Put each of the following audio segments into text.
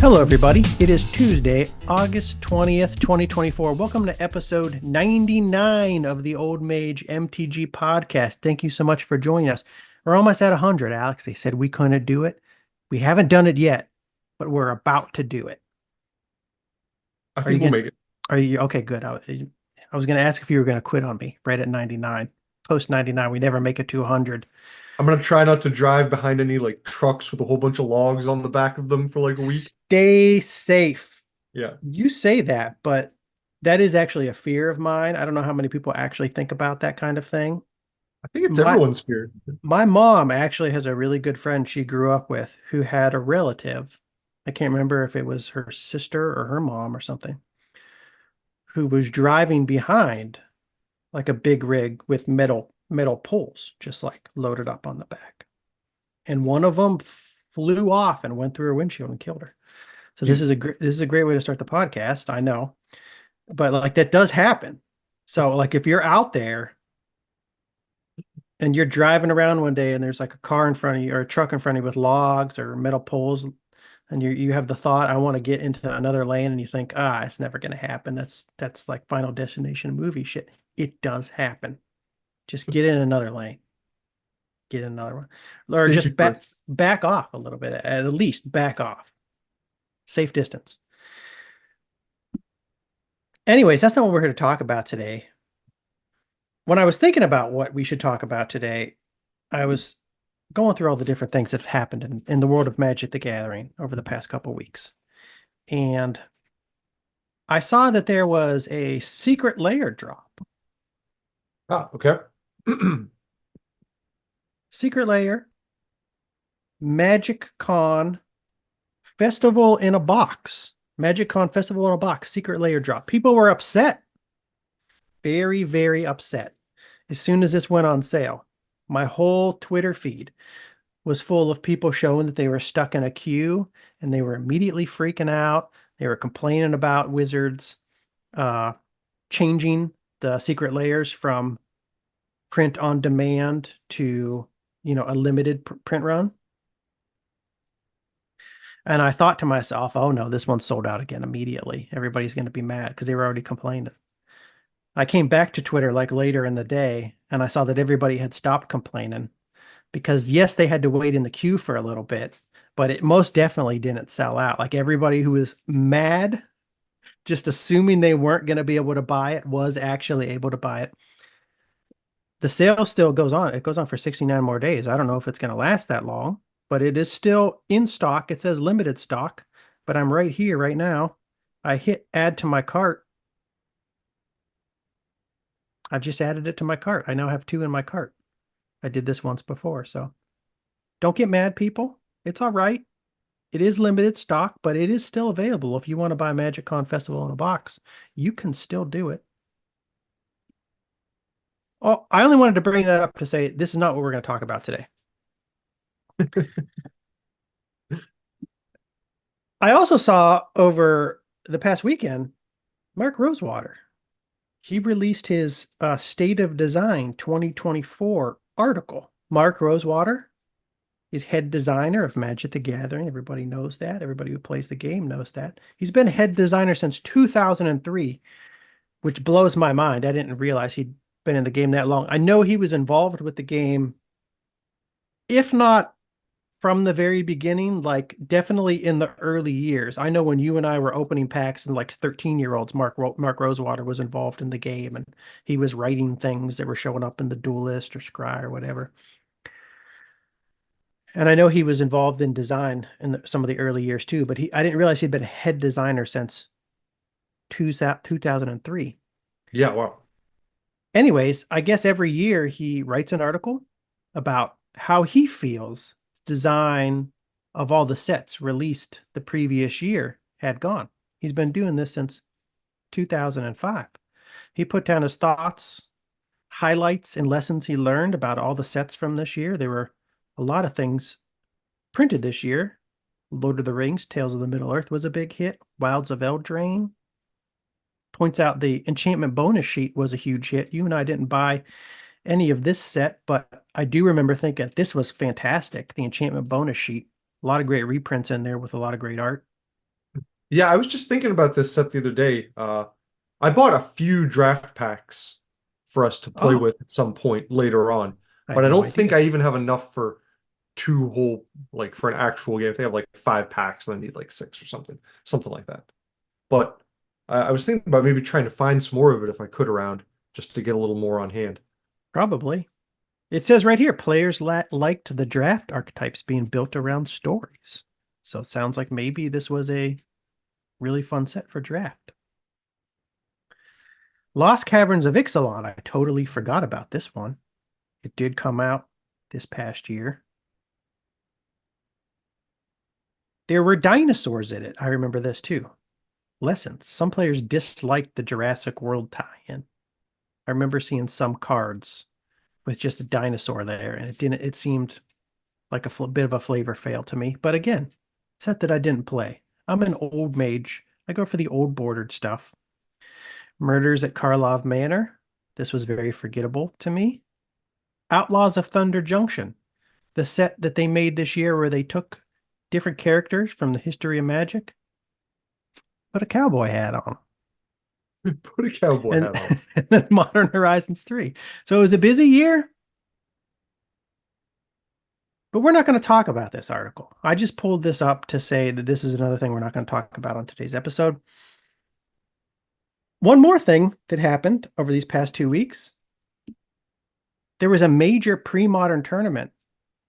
Hello, everybody. It is Tuesday, August 20th, 2024. Welcome to episode 99 of the Old Mage MTG podcast. Thank you so much for joining us. We're almost at 100, Alex. They said we couldn't do it. We haven't done it yet, but we're about to do it. I think we'll make it. Are you okay? Good. I was going to ask if you were going to quit on me right at 99. Post 99, we never make it to 100. I'm gonna try not to drive behind any like trucks with a whole bunch of logs on the back of them for like a week. Stay safe. Yeah, You say that, but that is actually a fear of mine. I don't know how many people actually think about that kind of thing. I think it's My everyone's fear. my mom actually has a really good friend she grew up with who had a relative. I can't remember if it was her sister or her mom or something, who was driving behind like a big rig with metal poles just like loaded up on the back. And one of them flew off and went through her windshield and killed her. So this is Jeez. a great way to start the podcast, I know. But like that does happen. So like if you're out there and you're driving around one day and there's like a car in front of you or a truck in front of you with logs or metal poles, and you have the thought, I want to get into another lane, and you think, it's never going to happen. That's like Final Destination movie shit. It does happen. Just get in another lane. Get in another one. Or Safety just first. back off a little bit. At least back off. Safe distance. Anyways, that's not what we're here to talk about today. When I was thinking about what we should talk about today, I was going through all the different things that have happened in the world of Magic the Gathering over the past couple of weeks. And I saw that there was a secret layer drop. Ah, okay. Secret layer, Magic Con Festival in a box. Magic Con Festival in a box, secret layer drop. People were upset. Very, very upset. As soon as this went on sale, my whole Twitter feed was full of people showing that they were stuck in a queue and they were immediately freaking out. They were complaining about Wizards changing the secret layers from print on demand to, a limited print run. And I thought to myself, oh no, this one's sold out again immediately. Everybody's going to be mad because they were already complaining. I came back to Twitter like later in the day and I saw that everybody had stopped complaining because yes, they had to wait in the queue for a little bit, but it most definitely didn't sell out. Like everybody who was mad, just assuming they weren't going to be able to buy it, was actually able to buy it. The sale still goes on. It goes on for 69 more days. I don't know if it's going to last that long, but it is still in stock. It says limited stock, but I'm right here right now. I hit add to my cart. I've just added it to my cart. I now have 2 in my cart. I did this once before, so don't get mad, people. It's all right. It is limited stock, but it is still available. If you want to buy Magic Con Festival in a box, you can still do it. Oh, I only wanted to bring that up to say this is not what we're going to talk about today. I also saw over the past weekend, Mark Rosewater. He released his State of Design 2024 article. Mark Rosewater is head designer of Magic the Gathering. Everybody knows that. Everybody who plays the game knows that. He's been head designer since 2003, which blows my mind. I didn't realize he'd been in the game that long. I know he was involved with the game, if not from the very beginning, like definitely in the early years. I know when you and I were opening packs and like 13-year-olds, Mark Rosewater was involved in the game and he was writing things that were showing up in the Duelist or Scry or whatever. And I know he was involved in design in some of the early years too, but I didn't realize he'd been a head designer since 2003. Yeah, wow. Anyways, I guess every year he writes an article about how he feels design of all the sets released the previous year had gone. He's been doing this since 2005. He put down his thoughts, highlights, and lessons he learned about all the sets from this year. There were a lot of things printed this year. Lord of the Rings, Tales of the Middle-earth was a big hit. Wilds of Eldraine. Points out the enchantment bonus sheet was a huge hit. You and I didn't buy any of this set, but I do remember thinking this was fantastic. The enchantment bonus sheet. A lot of great reprints in there with a lot of great art. Yeah, I was just thinking about this set the other day. I bought a few draft packs for us to play Oh, with at some point later on, I but had I no don't think idea. I even have enough for two whole, like for an actual game. I think I have like 5 packs and I need like six or something like that. But I was thinking about maybe trying to find some more of it if I could around, just to get a little more on hand. Probably. It says right here, players liked the draft archetypes being built around stories. So it sounds like maybe this was a really fun set for draft. Lost Caverns of Ixalan. I totally forgot about this one. It did come out this past year. There were dinosaurs in it. I remember this too. Lessons. Some players disliked the Jurassic World tie-in. I remember seeing some cards with just a dinosaur there, and it seemed like a bit of a flavor fail to me. But again, set that I didn't play. I'm an old mage. I go for the old bordered stuff. Murders at Karlov Manor. This was very forgettable to me. Outlaws of Thunder Junction, the set that they made this year where they took different characters from the history of Magic, put a cowboy hat on Put a cowboy them, hat on. and then Modern Horizons 3. So it was a busy year, but we're not going to talk about this article. I just pulled this up to say that this is another thing we're not going to talk about on today's episode. One more thing that happened over these past 2 weeks, there was a major pre-modern tournament.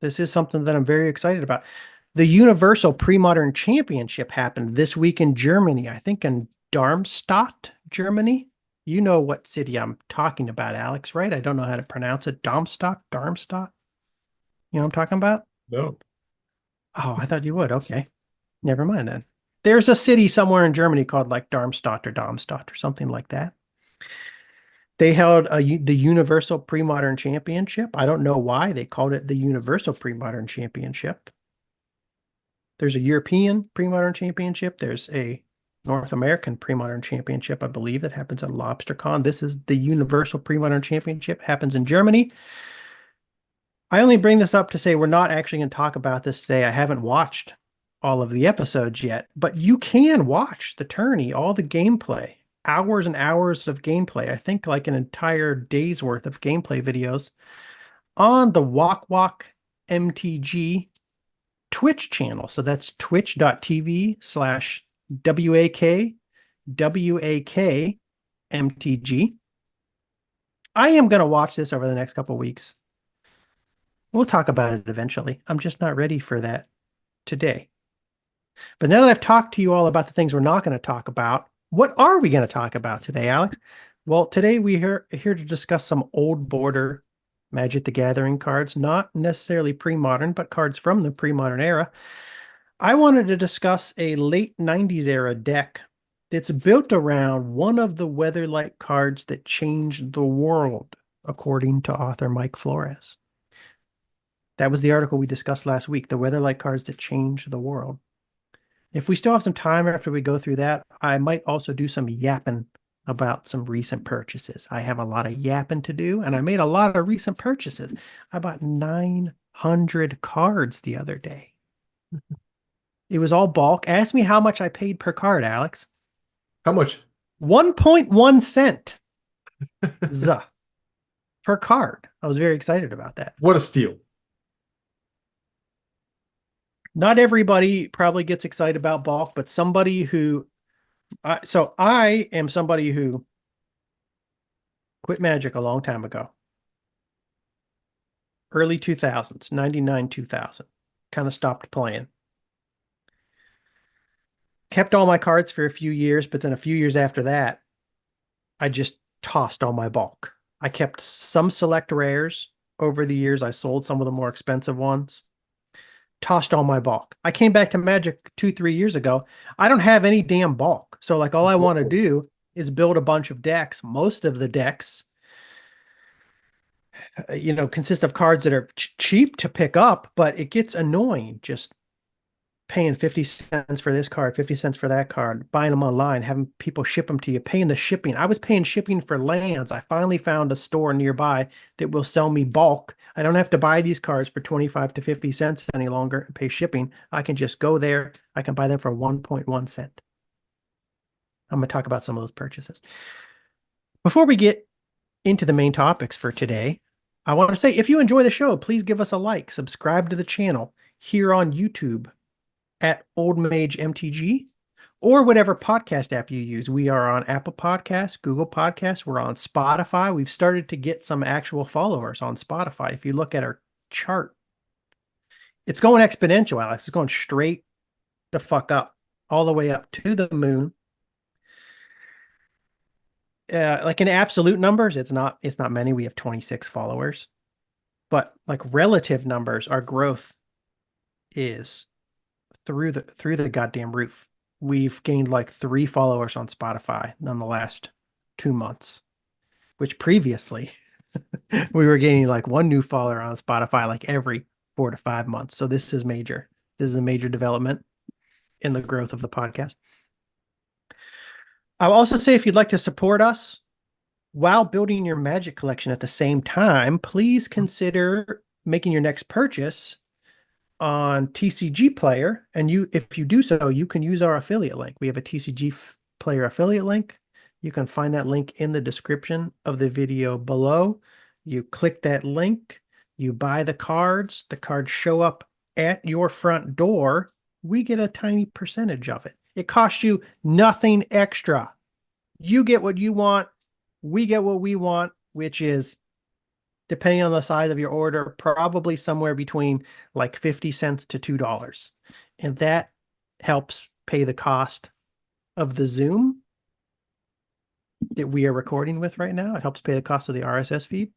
This is something that I'm very excited about. The Universal Premodern Championship happened this week in Germany, I think in Darmstadt, Germany. You know what city I'm talking about, Alex, right? I don't know how to pronounce it. Darmstadt. You know what I'm talking about? No. Oh, I thought you would. Okay. Never mind then. There's a city somewhere in Germany called like Darmstadt or something like that. They held the Universal Premodern Championship. I don't know why they called it the Universal Premodern Championship. There's a European Premodern Championship. There's a North American Premodern Championship, I believe, that happens at LobsterCon. This is the Universal Premodern Championship, happens in Germany. I only bring this up to say we're not actually going to talk about this today. I haven't watched all of the episodes yet, but you can watch the tourney, all the gameplay, hours and hours of gameplay. I think like an entire day's worth of gameplay videos on the Walk Walk MTG Twitch channel. So that's twitch.tv/WAKWAKMTG. I am going to watch this over the next couple of weeks. We'll talk about it eventually. I'm just not ready for that today. But now that I've talked to you all about the things we're not going to talk about, what are we going to talk about today, Alex? Well, today we're here to discuss some old border Magic the Gathering cards, not necessarily pre-modern, but cards from the pre-modern era. I wanted to discuss a late 90s era deck that's built around one of the Weatherlight cards that changed the world, according to author Mike Flores. That was the article we discussed last week, the Weatherlight cards that changed the world. If we still have some time after we go through that, I might also do some yapping about some recent purchases. I have a lot of yapping to do, and I made a lot of recent purchases. I bought 900 cards the other day. It was all bulk. Ask me how much I paid per card, Alex. How much? 1.1 cent per card. I was very excited about that. What a steal. Not everybody probably gets excited about bulk, but somebody who, so I am somebody who quit Magic a long time ago. Early 2000s, 99, 2000. Kind of stopped playing. Kept all my cards for a few years, but then a few years after that, I just tossed all my bulk. I kept some select rares over the years. I sold some of the more expensive ones. Tossed all my bulk. I came back to Magic 2, 3 years ago. I don't have any damn bulk. So like all I want to Whoa. do is build a bunch of decks. Most of the decks, consist of cards that are cheap to pick up, but it gets annoying just paying 50 cents for this card, 50 cents for that card, buying them online, having people ship them to you, paying the shipping. I was paying shipping for lands. I finally found a store nearby that will sell me bulk. I don't have to buy these cards for 25 to 50 cents any longer and pay shipping. I can just go there. I can buy them for 1.1 cent. I'm going to talk about some of those purchases. Before we get into the main topics for today, I want to say if you enjoy the show, please give us a like, subscribe to the channel here on YouTube at Old Mage MTG or whatever podcast app you use. We are on Apple Podcasts, Google Podcasts, we're on Spotify. We've started to get some actual followers on Spotify. If you look at our chart, it's going exponential, Alex. It's going straight the fuck up, all the way up to the moon. Like in absolute numbers, it's not many. We have 26 followers, but like relative numbers, our growth is through the goddamn roof. We've gained like 3 followers on Spotify in the last 2 months, which previously we were gaining like 1 new follower on Spotify like every 4 to 5 months. So this is major. This is a major development in the growth of the podcast. I'll also say if you'd like to support us while building your Magic collection at the same time, please consider making your next purchase on TCG Player. And if you do so, you can use our affiliate link. We have a TCG Player affiliate link. You can find that link in the description of the video below. You click that link, you buy the cards show up at your front door. We get a tiny percentage of it. It costs you nothing extra. You get what you want. We get what we want, which is, depending on the size of your order, probably somewhere between like 50 cents to $2. And that helps pay the cost of the Zoom that we are recording with right now. It helps pay the cost of the RSS feed.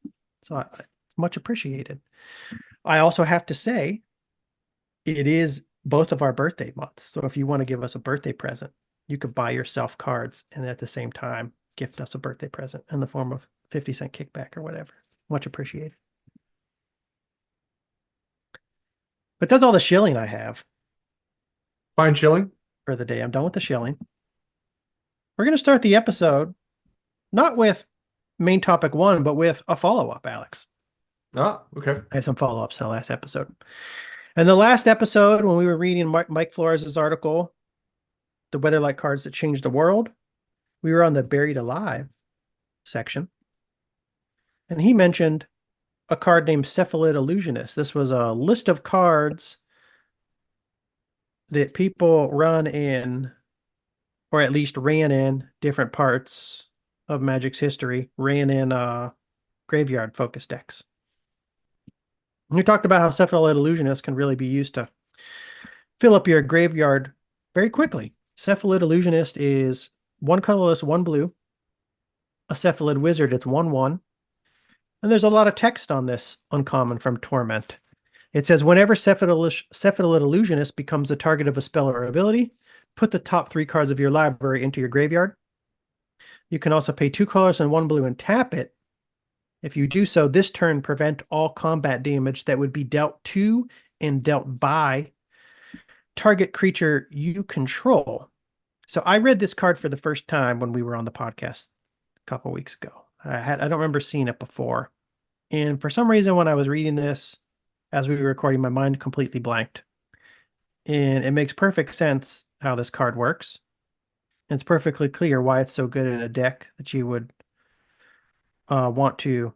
So it's much appreciated. I also have to say, it is both of our birthday months. So if you want to give us a birthday present, you could buy yourself cards and at the same time gift us a birthday present in the form of 50-cent kickback or whatever. Much appreciated. But that's all the shilling I have Fine shilling. for the day. I'm done with the shilling. We're going to start the episode not with main topic 1, but with a follow-up, Alex. Ah, okay. I have some follow-ups to the last episode. And the last episode, when we were reading Mike Flores' article, The Weatherlight Cards That Changed the World, we were on the Buried Alive section. And he mentioned a card named Cephalid Illusionist. This was a list of cards that people run in, or at least ran in different parts of Magic's history, ran in graveyard focus decks. And we talked about how Cephalid Illusionist can really be used to fill up your graveyard very quickly. Cephalid Illusionist is 1 colorless, 1 blue. A Cephalid Wizard, it's 1/1. And there's a lot of text on this uncommon from Torment. It says, whenever Cephalid Illusionist becomes the target of a spell or ability, put the top 3 cards of your library into your graveyard. You can also pay 2 colors and 1 blue and tap it. If you do so, this turn prevent all combat damage that would be dealt to and dealt by target creature you control. So I read this card for the first time when we were on the podcast a couple weeks ago. I don't remember seeing it before. And for some reason, when I was reading this, as we were recording, my mind completely blanked. And it makes perfect sense how this card works. And it's perfectly clear why it's so good in a deck that you would want to.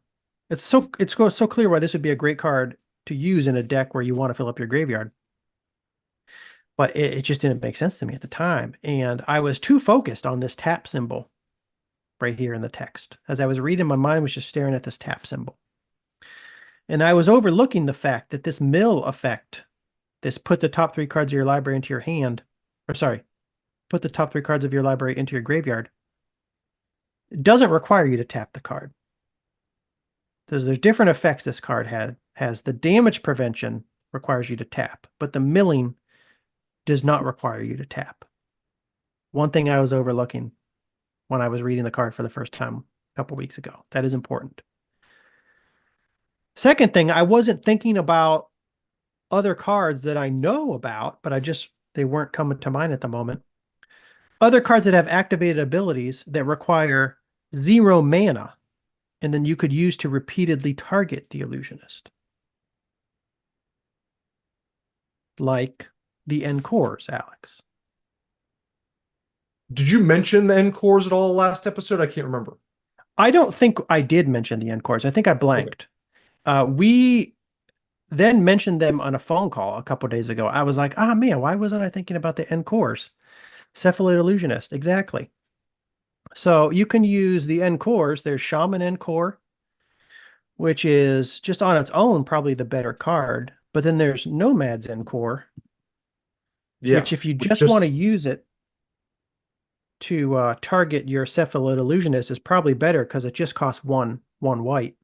It's so clear why this would be a great card to use in a deck where you want to fill up your graveyard. But it just didn't make sense to me at the time. And I was too focused on this tap symbol right here in the text. As I was reading, my mind was just staring at this tap symbol. And I was overlooking the fact that this mill effect, this put the top 3 cards of your library into your hand, or sorry, put the top 3 cards of your library into your graveyard, it doesn't require you to tap the card. There's different effects this card has. The damage prevention requires you to tap, but the milling does not require you to tap. One thing I was overlooking when I was reading the card for the first time a couple weeks ago. That is important. Second thing, I wasn't thinking about other cards that I know about, but they weren't coming to mind at the moment. Other cards that have activated abilities that require 0 mana, and then you could use to repeatedly target the illusionist. Like the Encores, Alex. Did you mention the end cores at all last episode? I can't remember. I don't think I did mention the end cores. I think I Okay. blanked. We then mentioned them on a phone call a couple days ago. I was like, ah, man, why wasn't I thinking about the end cores? Cephalid Illusionist, exactly. So you can use the end cores. There's Shaman end core, which is just on its own probably the better card. But then there's Nomad's end core, Yeah. which if you We just want just to use it to target your Cephalid Illusionist is probably better because it just costs one white.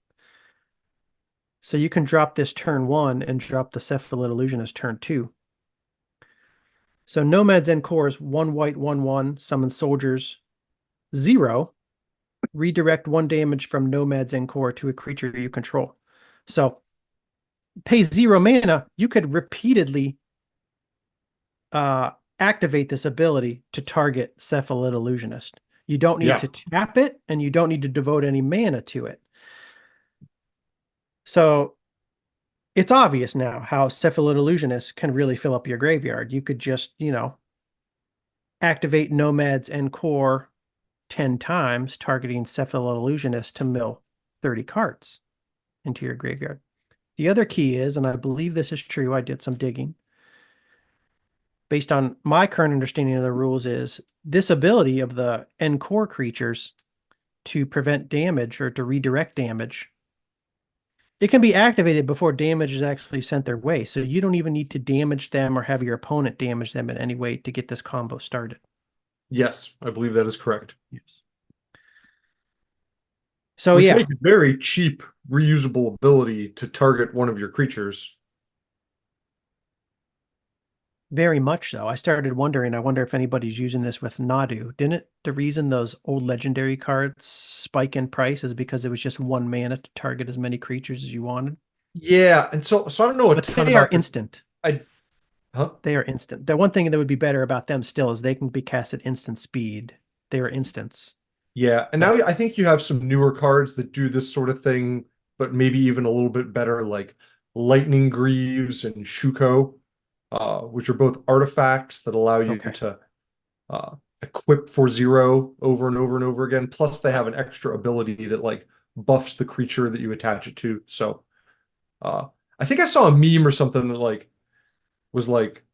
So you can drop this turn 1 and drop the Cephalid Illusionist turn 2. So Nomad's End Core is 1 white, 1/1, summon soldiers, 0, redirect 1 damage from Nomad's End Core to a creature you control. So pay 0 mana, you could repeatedly activate this ability to target Cephalid Illusionist. You don't need yeah. to tap it, and you don't need to devote any mana to it. So it's obvious now how Cephalid Illusionist can really fill up your graveyard. You could just, activate Nomad's End Core 10 times, targeting Cephalid Illusionist to mill 30 cards into your graveyard. The other key is, and I believe this is true, I did some digging, based on my current understanding of the rules, is this ability of the End Core creatures to prevent damage or to redirect damage, it can be activated before damage is actually sent their way. So you don't even need to damage them or have your opponent damage them in any way to get this combo started. Yes, I believe that is correct. Yes. So Which yeah, makes it very cheap, reusable ability to target one of your creatures. very much so. I started wondering, I wonder if anybody's using this with Nadu. Didn't the reason those old legendary cards spike in price is because it was just 1 mana to target as many creatures as you wanted? Yeah, and so I don't know a But ton they are about the instant. I huh? They are instant. The one thing that would be better about them still is they can be cast at instant speed. They are instants. Yeah, and now So, I think you have some newer cards that do this sort of thing, but maybe even a little bit better, like Lightning Greaves and Shuko, which are both artifacts that allow you okay. to uh, equip for 0 over and over and over again. Plus, they have an extra ability that like buffs the creature that you attach it to. So, uh, I think I saw a meme or something that like was like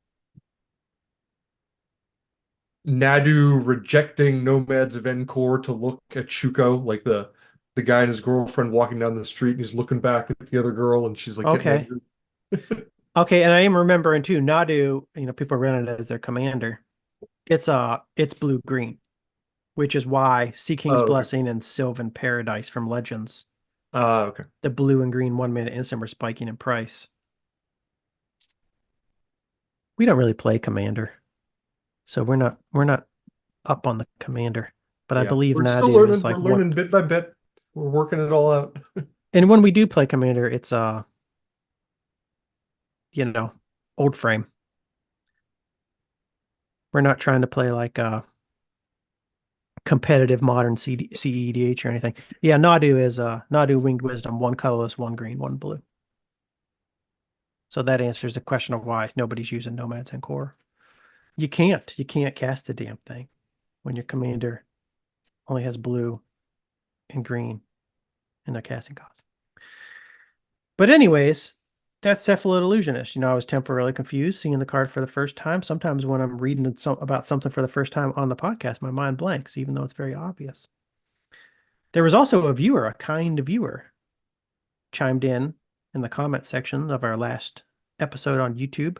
Nadu rejecting Nomads of Encore to look at Shuko, like the guy and his girlfriend walking down the street, and he's looking back at the other girl, and she's like getting Okay. angry. Okay, and I am remembering too, Nadu, people run it as their commander. It's blue green, which is why Sea King's Oh, okay. Blessing and Sylvan Paradise from Legends, Okay. the blue and green 1 mana instant were spiking in price. We don't really play commander, so we're not up on the commander. But I Yeah, believe we're still Nadu is learning. We're like one. learning bit by bit. We're working it all out. And when we do play commander, it's you know, old frame. We're not trying to play like competitive modern CEDH or anything. Yeah, Nadu is Nadu Winged Wisdom, 1 colorless, 1 green, 1 blue. So that answers the question of why nobody's using Nomads and Core. You can't cast the damn thing when your commander only has blue and green in their casting cost. But anyways, that's Cephalid Illusionist. I was temporarily confused seeing the card for the first time. Sometimes when I'm reading about something for the first time on the podcast, my mind blanks, even though it's very obvious. There was also a viewer, a kind viewer, chimed in the comment section of our last episode on YouTube.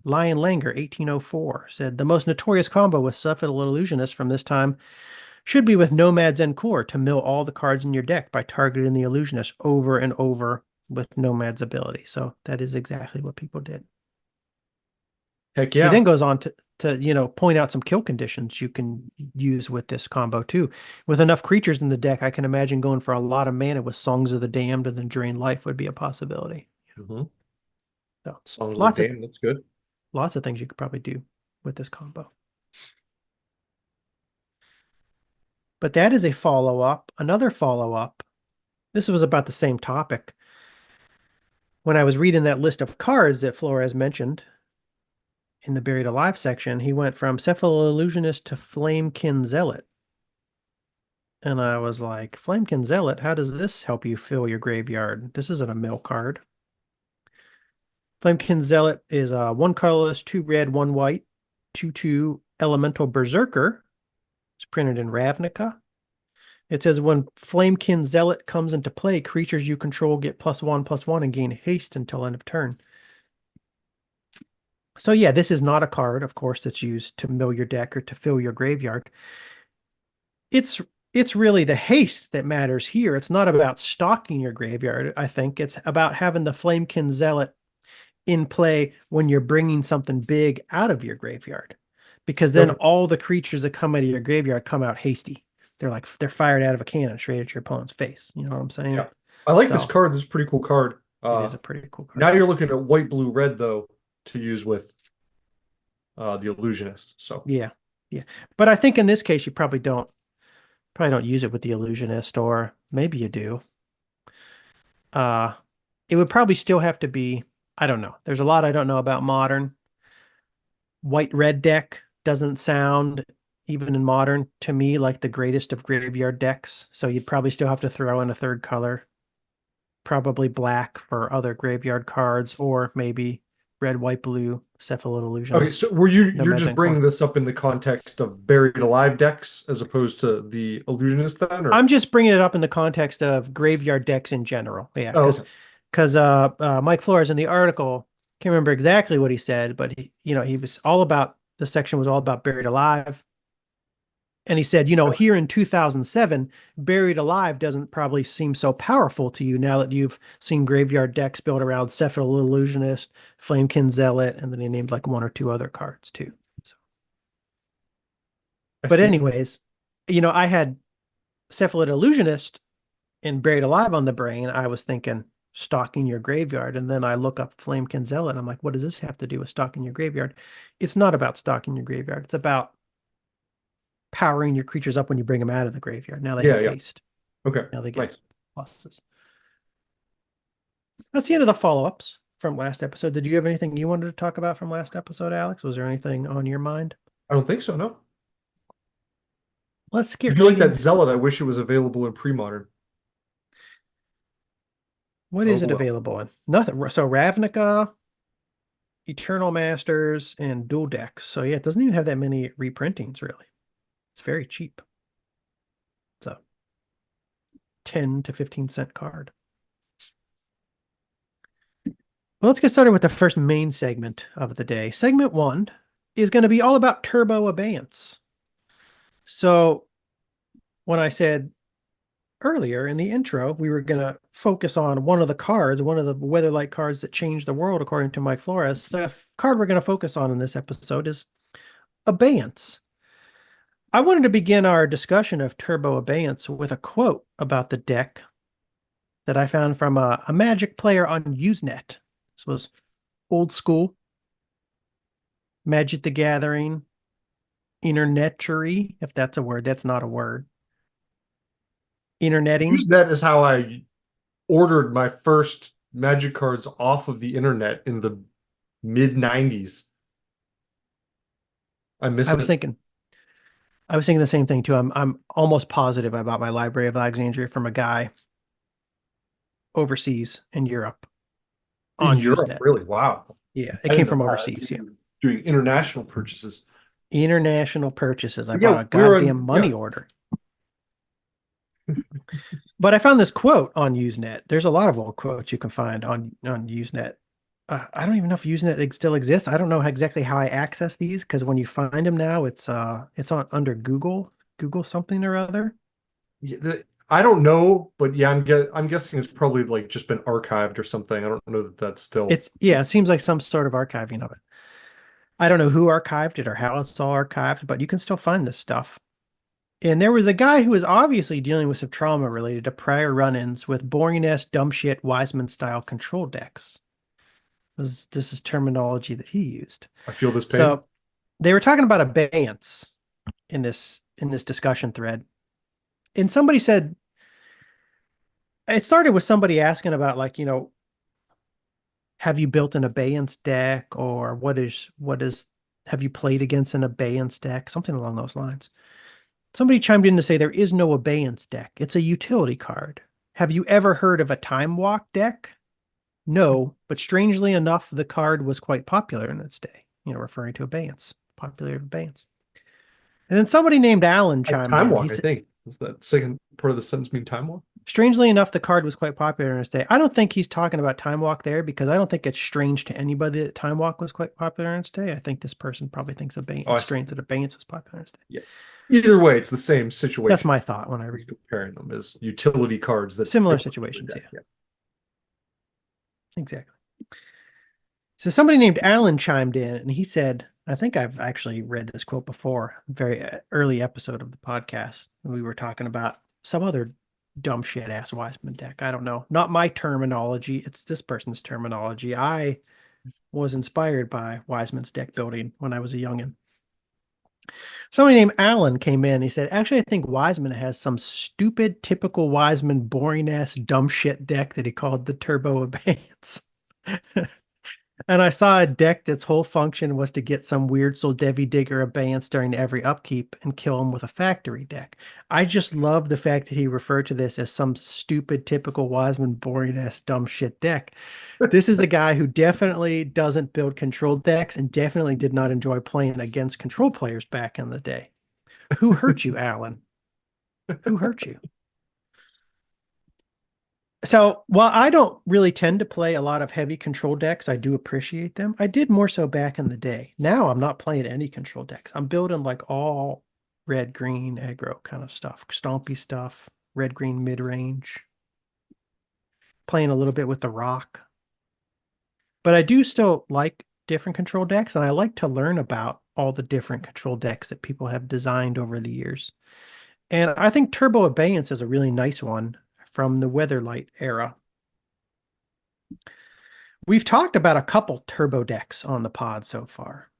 Lion Langer 1804 said the most notorious combo with Cephalid Illusionist from this time should be with Nomad's End Core to mill all the cards in your deck by targeting the Illusionist over and over with Nomad's ability. So that is exactly what people did. Heck He then yeah. goes on to point out some kill conditions you can use with this combo too. With enough creatures in the deck, I can imagine going for a lot of mana with Songs of the Damned and then Drain Life would be a possibility. Mm-hmm. So Songs of the lots of Dam, that's good. lots of things you could probably do with this combo. But that is a follow-up. Another follow-up. This was about the same topic. When I was reading that list of cards that Flores mentioned, in the Buried Alive section, he went from Cephalo Illusionist to Flamekin Zealot. And I was like, Flamekin Zealot, how does this help you fill your graveyard? This isn't a mill card. Flamekin Zealot is one colorless, 2 red, 1 white, 2/2 elemental berserker. It's printed in Ravnica. It says when Flamekin Zealot comes into play, creatures you control get +1/+1 and gain haste until end of turn. So yeah, this is not a card, of course, that's used to mill your deck or to fill your graveyard. It's really the haste that matters here. It's not about stocking your graveyard, I think. It's about having the Flamekin Zealot in play when you're bringing something big out of your graveyard. Because then Okay. all the creatures that come out of your graveyard come out hasty. They're fired out of a cannon straight at your opponent's face. You know what I'm saying? Yeah. I like this So card. This is a pretty cool card. it is a pretty cool Now card. you're looking at white, blue, red though to use with the illusionist. So Yeah. Yeah. But I think in this case you probably don't use it with the illusionist, or maybe you do. Uh it would probably still have to be, I don't know. There's a lot I don't know about modern. White red deck doesn't sound, even in modern, to me like the greatest of graveyard decks. So you'd probably still have to throw in a third color. Probably black for other graveyard cards, or maybe red, white, blue, Cephalid okay, Illusionist. so were you No you're just Mezencore. bringing this up in the context of buried alive decks as opposed to the illusionist then, or I'm just bringing it up in the context of graveyard decks in general. Yeah, oh, because okay. Mike Flores in the article, can't remember exactly what he said, but he was all about, the section was all about Buried Alive. And he said, here in 2007, Buried Alive doesn't probably seem so powerful to you now that you've seen graveyard decks built around Cephalid Illusionist, Flamekin Zealot, and then he named like one or two other cards too. So, I but see. anyways, I had Cephalid Illusionist and Buried Alive on the brain. I was thinking stocking your graveyard, and then I look up Flamekin Zealot. I'm like, what does this have to do with stocking your graveyard? It's not about stocking your graveyard. It's about powering your creatures up when you bring them out of the graveyard. Now they Yeah, have yeah. haste. Okay. Now they get Nice. pluses. That's the end of the follow-ups from last episode. Did you have anything you wanted to talk about from last episode, Alex? Was there anything on your mind? I don't think so, no. Let's I get do like right that into zealot. I wish it was available in premodern. what Oh is it well. available in? Nothing. So Ravnica, Eternal Masters, and Dual Decks. So yeah, it doesn't even have that many reprintings, really. It's very cheap. It's a 10 to 15 cent card. Well, let's get started with the first main segment of the day. Segment 1 is going to be all about Turbo Abeyance. So when I said earlier in the intro, we were going to focus on one of the cards, one of the Weatherlight cards that changed the world, according to Mike Flores. The card we're going to focus on in this episode is Abeyance. I wanted to begin our discussion of Turbo Abeyance with a quote about the deck that I found from a Magic player on Usenet. This was old school Magic the Gathering, internetery, if that's a word. That's not a word. Interneting. Usenet is how I ordered my first magic cards off of the internet in the mid 90s. I miss I was it. thinking, I was thinking the same thing too. I'm almost positive I bought my Library of Alexandria from a guy overseas in Europe In on Europe, Usenet. really? Wow. Yeah, it I came didn't know from that. overseas. Yeah. You were doing international purchases. International purchases. I But yeah, bought a we were goddamn on, yeah. money order. But I found this quote on Usenet. There's a lot of old quotes you can find on Usenet. I don't even know if Usenet still exists. I don't know exactly how I access these, because when you find them now, it's on under Google something or other. Yeah, I don't know, but yeah, I'm guessing it's probably like just been archived or something. I don't know that that's still. It seems like some sort of archiving of it. I don't know who archived it or how it's all archived, but you can still find this stuff. And there was a guy who was obviously dealing with some trauma related to prior run-ins with boring-ass dumb shit Wiseman style control decks. This is terminology that he used. I feel this pain. So they were talking about abeyance in this discussion thread. And somebody said, it started with somebody asking about, like, have you built an abeyance deck, or what is Have you played against an Abeyance deck? Something along those lines. Somebody chimed in to say there is no Abeyance deck. It's a utility card. Have you ever heard of a Time Walk deck? No, but strangely enough, the card was quite popular in its day, referring to Abeyance, popular Abeyance. And then somebody named Alan Like chimed Time in. He Walk, I said, think. Is that second part of the sentence mean Time Walk? strangely enough, the card was quite popular in its day. I don't think he's talking about Time Walk there because I don't think it's strange to anybody that Time Walk was quite popular in its day. I think this person probably thinks Oh, I it's see. strange that Abeyance was popular in its day. Yeah. Either way, it's the same That's situation. my thought when I Just read comparing them as utility cards that similar go into the situations. deck. Yeah, Yeah. exactly. So somebody named Alan chimed in and he said, I think I've actually read this quote before, very early episode of the podcast. We were talking about some other dumb shit ass Wiseman deck. I don't know. Not my terminology. It's this person's terminology. I was inspired by Wiseman's deck building when I was a youngin. Somebody named Alan came in. He said, actually, I think Wiseman has some stupid, typical Wiseman, boring ass, dumb shit deck that he called the Turbo Abeyance. And I saw a deck that's whole function was to get some weird soul Devi Digger Abeyance during every upkeep and kill him with a factory deck. I just love the fact that he referred to this as some stupid, typical Wiseman, boring ass, dumb shit deck. This is a guy who definitely doesn't build control decks and definitely did not enjoy playing against control players back in the day. Who hurt you, Alan? Who hurt you? So while I don't really tend to play a lot of heavy control decks, I do appreciate them. I did more so back in the day. Now I'm not playing any control decks. I'm building like all red, green, aggro kind of stuff, stompy stuff, red, green, mid range, playing a little bit with the rock. But I do still like different control decks, and I like to learn about all the different control decks that people have designed over the years. And I think Turbo Abeyance is a really nice one from the Weatherlight era. We've talked about a couple turbo decks on the pod so far.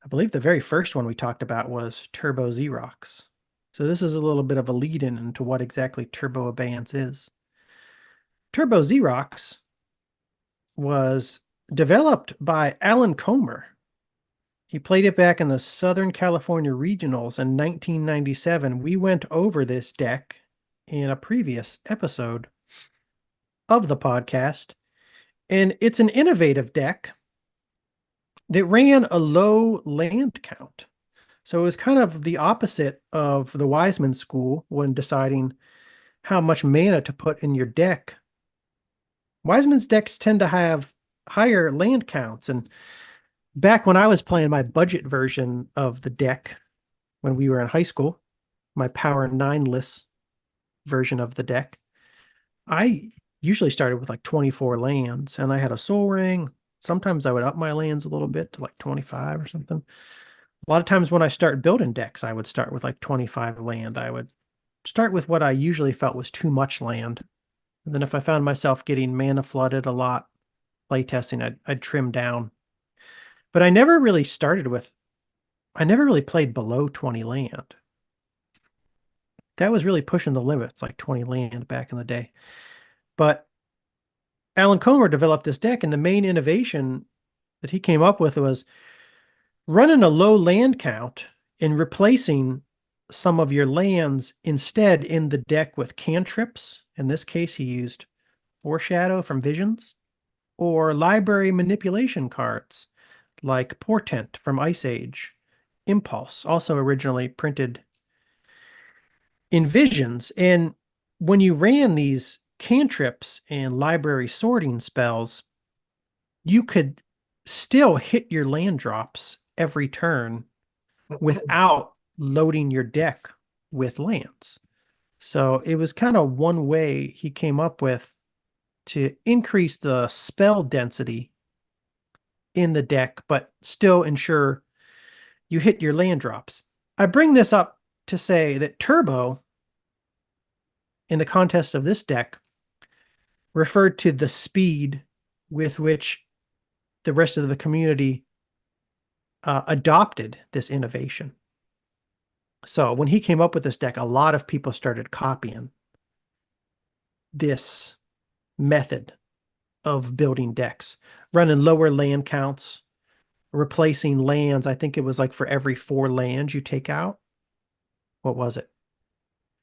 I believe the very first one we talked about was Turbo Xerox. So this is a little bit of a lead-in into what exactly Turbo Abeyance is. Turbo Xerox was developed by Alan Comer. He played it back in the Southern California Regionals in 1997. We went over this deck in a previous episode of the podcast, and it's an innovative deck that ran a low land count. So it was kind of the opposite of the Wiseman school when deciding how much mana to put in your deck. Wiseman's decks tend to have higher land counts. And back when I was playing my budget version of the deck when we were in high school, my Power 9-less version of the deck, I usually started with like 24 lands and I had a Soul Ring. Sometimes I would up my lands a little bit to like 25 or something. A lot of times when I start building decks, I would start with like 25 land. I would start with what I usually felt was too much land. And then if I found myself getting mana flooded a lot, playtesting, I'd trim down. But I never really played below 20 land. That was really pushing the limits, like 20 land back in the day. But Alan Comer developed this deck, and the main innovation that he came up with was running a low land count and replacing some of your lands instead in the deck with cantrips. In this case, he used Foreshadow from Visions or library manipulation cards like Portent from Ice Age, Impulse, also originally printed in Visions. And when you ran these cantrips and library sorting spells, you could still hit your land drops every turn without loading your deck with lands. So it was kind of one way he came up with to increase the spell density in the deck, but still ensure you hit your land drops. I bring this up to say that Turbo, in the context of this deck, referred to the speed with which the rest of the community adopted this innovation. So when he came up with this deck, a lot of people started copying this method of building decks, running lower land counts, replacing lands. I think it was like for every 4 lands you take out. What was it?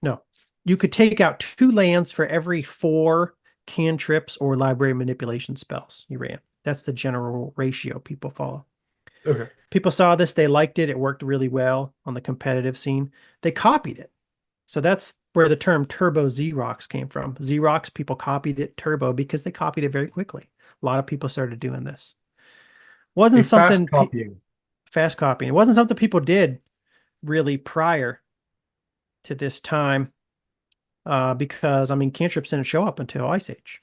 No, you could take out 2 lands for every 4 cantrips or library manipulation spells you ran. That's the general ratio people follow. Okay. People saw this, they liked it, it worked really well on the competitive scene. They copied it. So that's where the term Turbo Xerox came from. Xerox, people copied it Turbo because they copied it very quickly. A lot of people started doing this. A Wasn't fast something copying. fast copying. It wasn't something people did really prior to this time, because I mean cantrips didn't show up until Ice Age.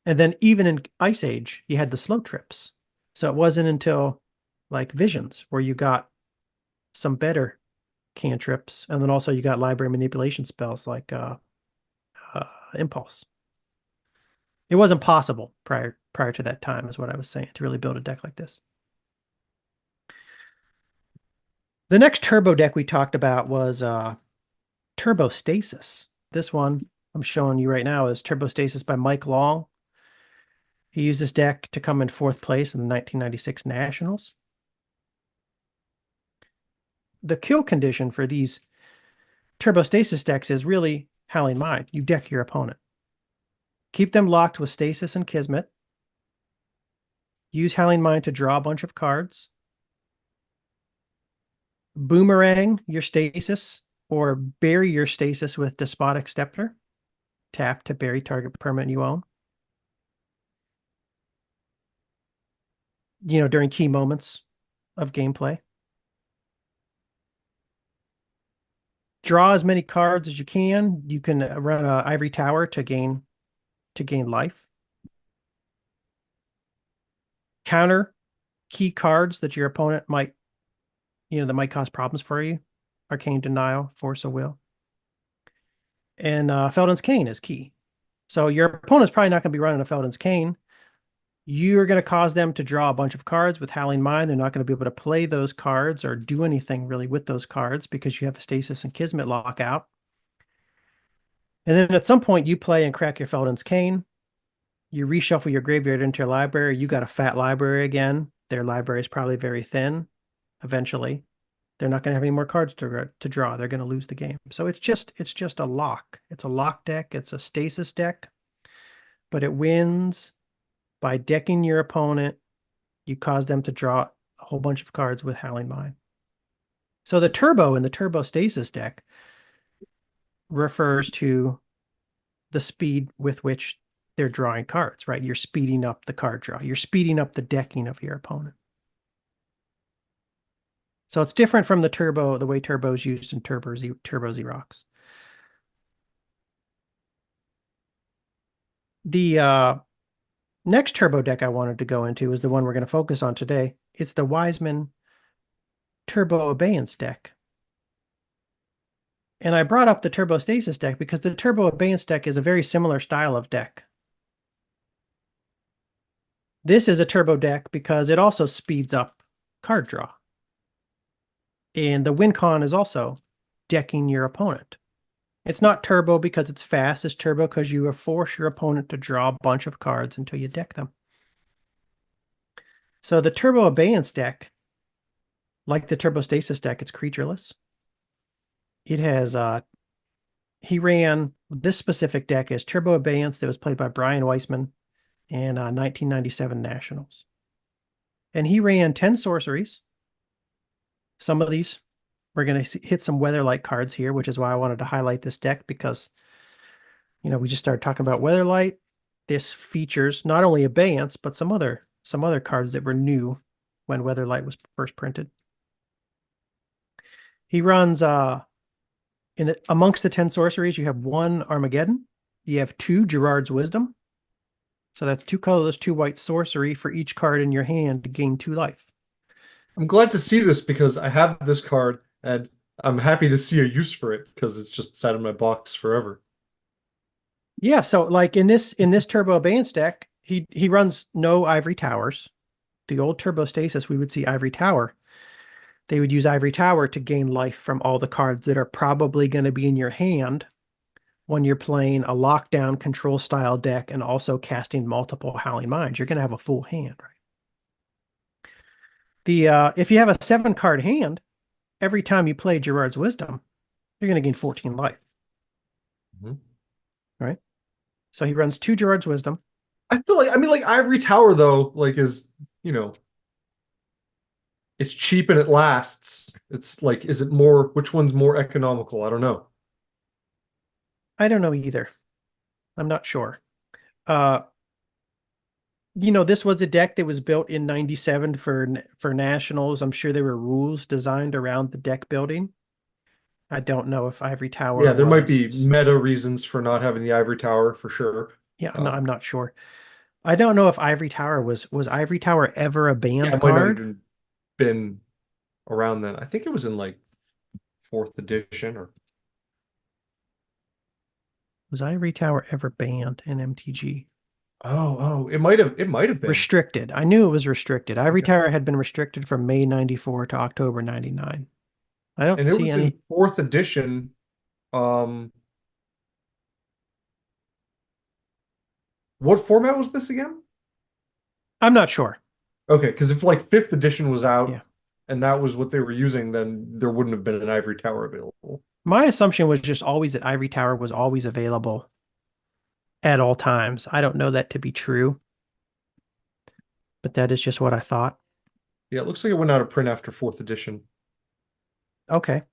And then even in Ice Age, you had the slow trips. So it wasn't until like Visions where you got some better cantrips, and then also you got library manipulation spells like Impulse. It wasn't possible prior to that time, is what I was saying, to really build a deck like this. The next turbo deck we talked about was Turbo Stasis. This one I'm showing you right now is Turbo Stasis by Mike Long. He used this deck to come in 4th place in the 1996 Nationals. The kill condition for these Turbo Stasis decks is really Howling Mind. You deck your opponent. Keep them locked with Stasis and Kismet. Use Howling Mind to draw a bunch of cards. Boomerang your Stasis or bury your Stasis with Despotic Scepter. Tap to bury target permanent you own. During key moments of gameplay. Draw as many cards as you can. You can run an Ivory Tower to gain life. Counter key cards that your opponent might that might cause problems for you. Arcane Denial, Force of Will. And Felden's Cane is key. So your opponent's probably not going to be running a Felden's Cane. You're going to cause them to draw a bunch of cards with Howling Mind. They're not going to be able to play those cards or do anything really with those cards because you have a Stasis and Kismet lockout. And then at some point you play and crack your Felden's Cane. You reshuffle your graveyard into your library. You got a fat library again. Their library is probably very thin. Eventually, they're not going to have any more cards to draw. They're going to lose the game. So it's just a lock. It's a lock deck. It's a Stasis deck, but it wins by decking your opponent. You cause them to draw a whole bunch of cards with Howling Mind. So the turbo in the Turbo Stasis deck refers to the speed with which they're drawing cards, right? You're speeding up the card draw. You're speeding up the decking of your opponent. So it's different from the way turbo is used in Turbo Xerox. The next turbo deck I wanted to go into is the one we're going to focus on today. It's the Wiseman Turbo Abeyance deck. And I brought up the Turbo Stasis deck because the Turbo Abeyance deck is a very similar style of deck. This is a turbo deck because it also speeds up card draw. And the win con is also decking your opponent. It's not turbo because it's fast. It's turbo because you force your opponent to draw a bunch of cards until you deck them. So the Turbo Abeyance deck, like the Turbo Stasis deck, it's creatureless. It has, he ran this specific deck as Turbo Abeyance that was played by Brian Weissman in 1997 Nationals. And he ran 10 sorceries. Some of these, we're going to hit some Weatherlight cards here, which is why I wanted to highlight this deck because, we just started talking about Weatherlight. This features not only Abeyance, but some other cards that were new when Weatherlight was first printed. He runs, amongst the 10 sorceries, you have 1 Armageddon. You have 2 Gerard's Wisdom. So that's 2 colorless, 2 white sorcery for each card in your hand to gain 2 life. I'm glad to see this because I have this card and I'm happy to see a use for it because it's just sat in my box forever. Yeah, so like in this Turbo Abeyance deck, he runs no Ivory Towers. The old Turbo Stasis, we would see Ivory Tower. They would use Ivory Tower to gain life from all the cards that are probably going to be in your hand when you're playing a lockdown control style deck and also casting multiple Howling Minds. You're going to have a full hand, right? The if you have a 7-card hand, every time you play Gerard's Wisdom, you're going to gain 14 life. Mhm. Right? So he runs 2 Gerard's Wisdom. I feel like, I mean, like Ivory Tower though, like is, you know, it's cheap and it lasts. It's like, is it more, which one's more economical? I don't know. I don't know either. I'm not sure. Uh, this was a deck that was built in 97 for nationals. I'm sure there were rules designed around the deck building. I don't know if Ivory Tower Yeah, there might be was. meta reasons for not having the Ivory Tower for sure. Yeah, Um, I'm not sure. I don't know if Ivory Tower was Ivory Tower ever a yeah, banned it might not card? even been around then. I think it was in like fourth edition or Was Ivory Tower ever banned in MTG? it might have been. Restricted. I knew it was restricted. Ivory Okay. Tower had been restricted from May 94 to October 99. I don't And it see was in any. fourth edition. Um, what format was this again? I'm not sure. Okay, because if like fifth edition was Yeah. out and that was what they were using, then there wouldn't have been an Ivory Tower available. My assumption was just always that Ivory Tower was always available at all times. I don't know that to be true, but that is just what I thought. Yeah, it looks like it went out of print after fourth edition. Okay.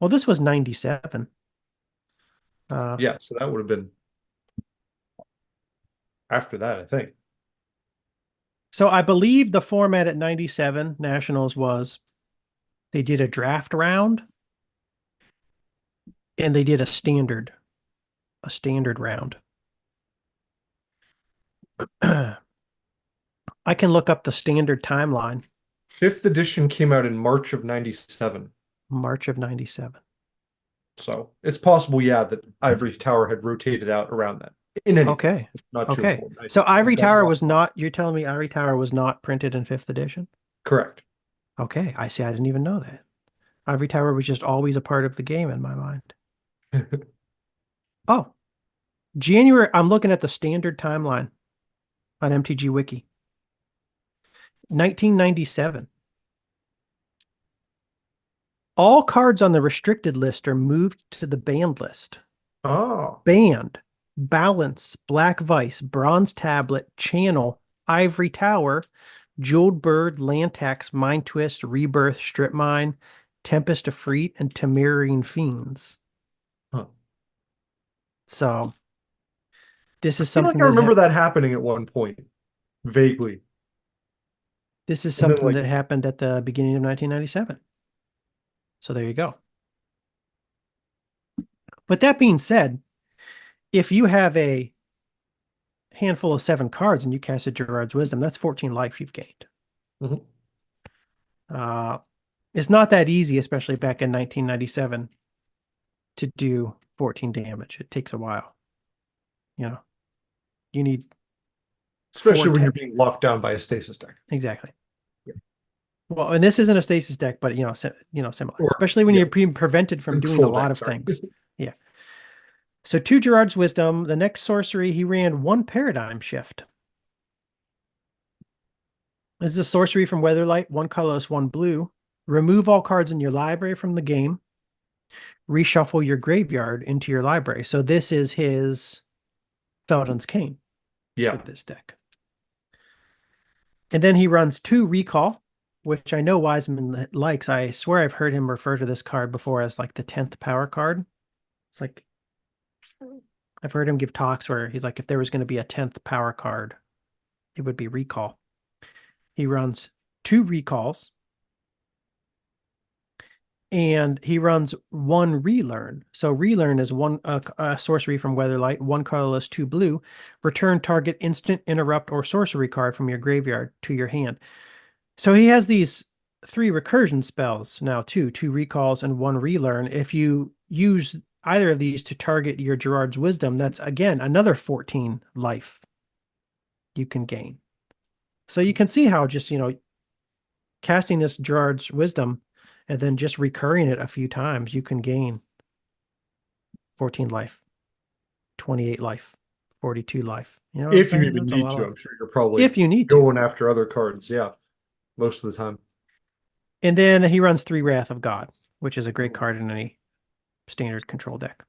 Well, this was 97. Uh, Yeah, so that would have been after that, I think. so I believe the format at 97 Nationals was they did a draft round and they did a standard round. I can look up the standard timeline, Fifth edition came out in March of 97. March of 97. So it's possible, yeah, that Ivory Tower had rotated out around that. In any case, Okay. it's not too Okay. important. So I've Ivory got it Tower wrong. was not, you're telling me Ivory Tower was not printed in 5th edition? Correct. Okay. I see. I didn't even know that. Ivory Tower was just always a part of the game in my mind. Oh, January. I'm looking at the standard timeline on MTG Wiki. 1997. All cards on the restricted list are moved to the banned list. Oh, Banned, Balance, Black Vice, Bronze Tablet, Channel, Ivory Tower, Jeweled Bird, Land Tax, Mind Twist, Rebirth, Strip Mine, Tempest of Freet, and Tamarine Fiends. huh. So this I is feel like something I that remember that happening at one point, vaguely. this is And then something like, that happened at the beginning of 1997. So there you go. But that being said, if you have a handful of 7 cards and you casted Gerard's Wisdom, that's 14 life you've gained. mhm. Uh, it's not that easy, especially back in 1997, to do 14 damage. It takes a while. You need Especially four. when you're being locked down by a stasis deck. Exactly. Yeah. Well, and this isn't a stasis deck, but similar. Or Especially when yeah, you're being prevented from doing a control lot deck, of sorry. things. Yeah. So 2 Gerard's Wisdom. The next sorcery, he ran 1 Paradigm Shift. This is a sorcery from Weatherlight, 1 colorless, 1 blue. Remove all cards in your library from the game. Reshuffle your graveyard into your library. So this is his Felden's Cane Yeah. with this deck. And then he runs 2 Recall, which I know Wiseman likes. I swear I've heard him refer to this card before as like the 10th power card. It's like, I've heard him give talks where he's like, if there was going to be a 10th power card, it would be Recall. He runs 2 Recalls. And he runs 1 Relearn. So Relearn is a sorcery from Weatherlight, 1 colorless, 2 blue. Return target instant, interrupt, or sorcery card from your graveyard to your hand. So he has these 3 recursion spells now too, 2 recalls and 1 relearn. If you use either of these to target your Gerard's Wisdom, that's again another 14 life you can gain. So you can see how just, casting this Gerard's Wisdom and then just recurring it a few times, you can gain 14 life, 28 life, 42 life. You know what I'm If you saying? even That's a need lot of to, life. I'm sure you're probably If you need to. going after other cards. Yeah. most of the time. And then he runs 3 Wrath of God, which is a great Mm. card in any standard control deck.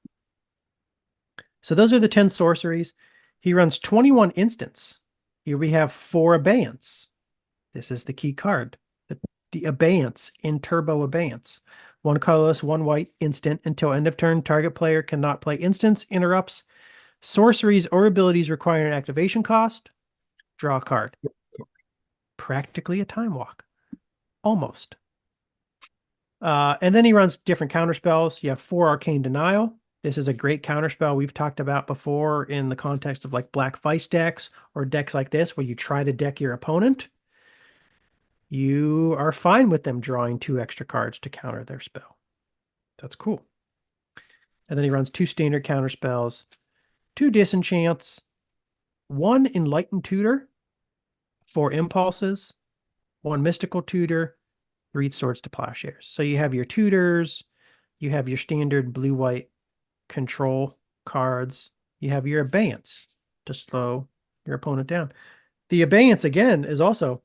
So those are the 10 sorceries. He runs 21 instants. Here we have 4 Abeyance. This is the key card. The Abeyance in Turbo Abeyance. 1 colorless, 1 white instant until end of turn. Target player cannot play instants, interrupts, sorceries, or abilities requiring an activation cost. Draw a card. Practically a time walk. Almost. And then he runs different counter spells. You have 4 Arcane Denial. This is a great counter spell we've talked about before in the context of like Black Vice decks or decks like this where you try to deck your opponent. You are fine with them drawing 2 extra cards to counter their spell. That's cool. And then he runs 2 standard counter spells, 2 disenchants, 1 Enlightened Tutor, 4 impulses, 1 mystical tutor, 3 swords to plowshares. So you have your tutors, you have your standard blue-white control cards, you have your Abeyance to slow your opponent down. The Abeyance, again, is also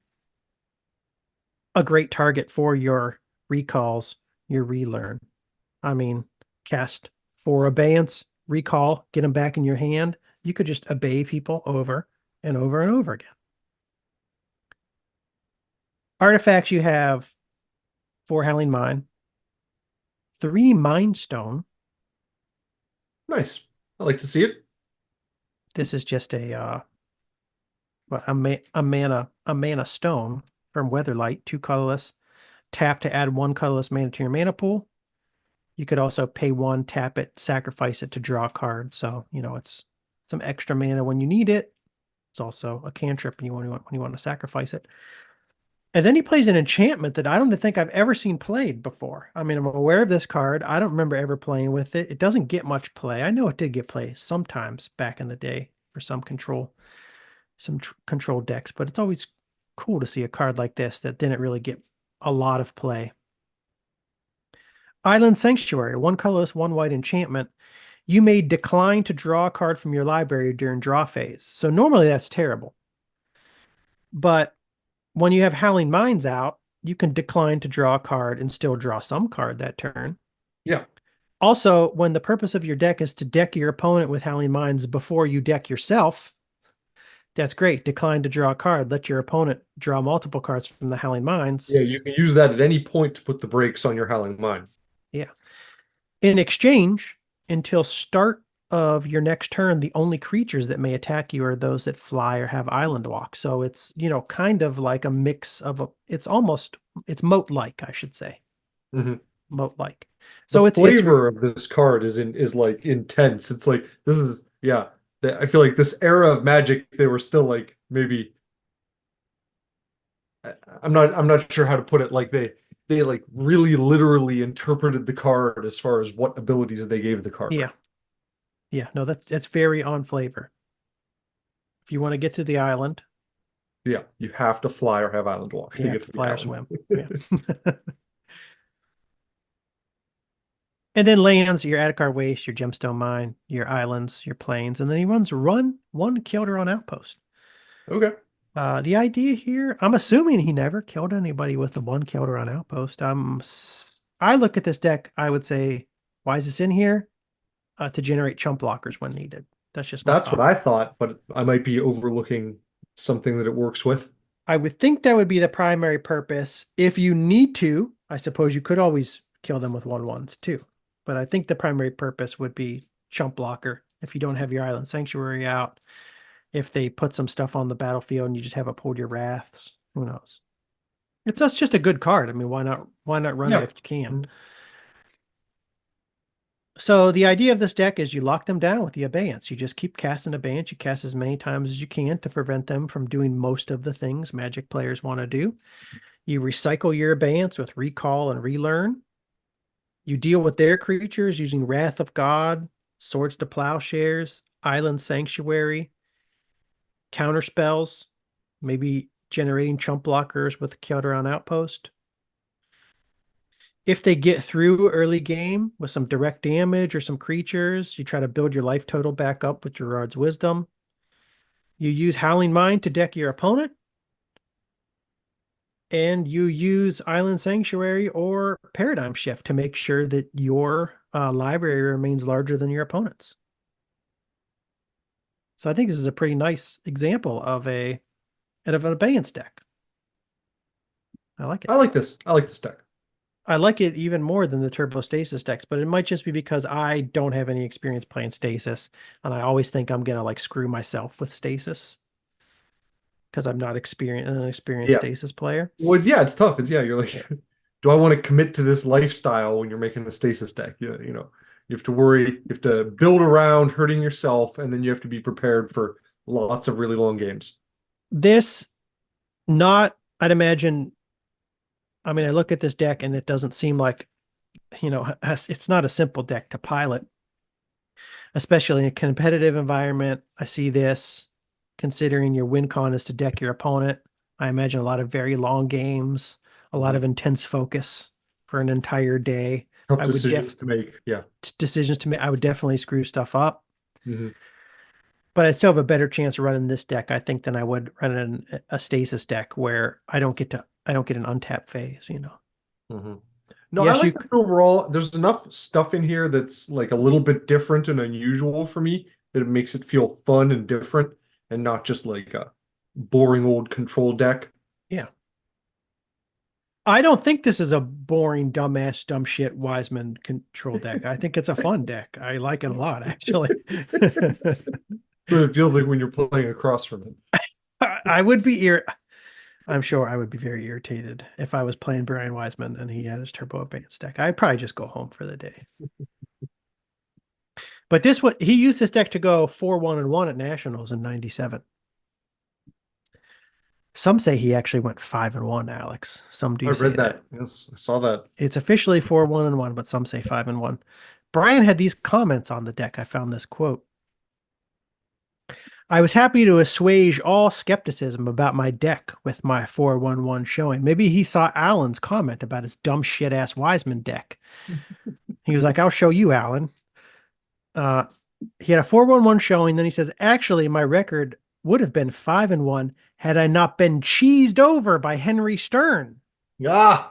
a great target for your recalls, your relearn. I mean, cast 4 Abeyance, recall, get them back in your hand. You could just obey people over and over and over again. Artifacts, you have 4 Howling Mine, 3 Mind Stone. Nice. I like to see it. This is just a mana stone from Weatherlight, 2 colorless. Tap to add 1 colorless mana to your mana pool. You could also pay 1, tap it, sacrifice it to draw a card. So, you know, it's some extra mana when you need it. It's also a cantrip when you want to sacrifice it. And then he plays an enchantment that I don't think I've ever seen played before. I mean, I'm aware of this card. I don't remember ever playing with it. It doesn't get much play. I know it did get play sometimes back in the day for some control decks, but it's always cool to see a card like this that didn't really get a lot of play. Island Sanctuary, 1 colorless, 1 white enchantment. You may decline to draw a card from your library during draw phase. So normally that's terrible. But when you have Howling Mines out, you can decline to draw a card and still draw some card that turn. Yeah. Also, when the purpose of your deck is to deck your opponent with Howling Mines before you deck yourself, that's great. Decline to draw a card. Let your opponent draw multiple cards from the Howling Mines. Yeah, you can use that at any point to put the brakes on your Howling Mine. Yeah. In exchange, until start of your next turn, the only creatures that may attack you are those that fly or have island walk. So it's, you know, kind of like a mix of it's moat-like, I should say. Mm-hmm. Moat-like. The So flavor of this card is like intense. It's like this is yeah. I feel like this era of Magic, they were still like maybe I'm not sure how to put it. Like they like really literally interpreted the card as far as what abilities they gave the card. yeah. Yeah, no, that's very on flavor. If you want to get to the island, Yeah, you have to fly or have Island Walk you to have get to to the fly or island. swim. Yeah. And then lands, your Adakar Waste, your Gemstone Mine, your islands, your plains, and then he runs run 1 Kilderon Outpost. Okay. The idea here, I'm assuming he never killed anybody with the 1 Kilderon Outpost. I look at this deck, I would say, why is this in here? To generate chump blockers when needed. That's just my That's what thought. I thought, but I might be overlooking something that it works with. I would think that would be the primary purpose. If you need to, I suppose you could always kill them with 1/1s too. But I think the primary purpose would be chump blocker if you don't have your Island Sanctuary out. If they put some stuff on the battlefield and you just haven't pulled your wraths, who knows? That's just a good card. I mean, why not run it Yeah. if you can? So the idea of this deck is you lock them down with the Abeyance. You just keep casting Abeyance. You cast as many times as you can to prevent them from doing most of the things Magic players want to do. You recycle your Abeyance with Recall and Relearn. You deal with their creatures using Wrath of God, Swords to Plowshares, Island Sanctuary, counter spells, maybe generating chump blockers with Kyotoran Outpost. If they get through early game with some direct damage or some creatures, you try to build your life total back up with Gerard's Wisdom. You use Howling Mine to deck your opponent. and you use Island Sanctuary or Paradigm Shift to make sure that your library remains larger than your opponent's. So I think this is a pretty nice example of an Abeyance deck. I like it. I like this. I like this deck. I like it even more than the Turbo Stasis decks, but it might just be because I don't have any experience playing Stasis, and I always think I'm gonna like screw myself with Stasis because I'm not an experienced Yeah. Stasis player. Well, it's tough. You're Yeah. like, do I want to commit to this lifestyle when you're making the stasis deck? You have to worry, you have to build around hurting yourself, and then you have to be prepared for lots of really long games. This not, I'd imagine. I mean, I look at this deck and it doesn't seem like, it's not a simple deck to pilot, especially in a competitive environment. I see this considering your win con is to deck your opponent. I imagine a lot of very long games, a lot Mhm. of intense focus for an entire day. Tough I would decisions to make. Yeah. decisions to make. I would definitely screw stuff up, Hmm. but I still have a better chance of running this deck, I think, than I would running a stasis deck where I don't get an untapped phase, Hmm. No, I Yes, like that overall. There's enough stuff in here that's like a little bit different and unusual for me that it makes it feel fun and different and not just like a boring old control deck. yeah. I don't think this is a boring, dumbass, dumb shit Wiseman control deck. I think it's a fun deck. I like it a lot, actually. But it feels like when you're playing across from it. I would be I'm sure I would be very irritated if I was playing Brian Wiseman and he had his Turbo Abeyance deck. I'd probably just go home for the day. But he used this deck to go 4-1-1 at Nationals in '97. Some say he actually went 5-1, Alex. Some do I say read that. that. Yes, I saw that. It's officially 4-1-1, but some say 5-1. Brian had these comments on the deck. I found this quote. I was happy to assuage all skepticism about my deck with my 4-1-1 showing. Maybe he saw Alan's comment about his dumb shit ass Wiseman deck. He was like, I'll show you, Alan. Uh, he had a 4-1-1 showing. Then he says, actually, my record would have been 5-1 had I not been cheesed over by Henry Stern. Yeah.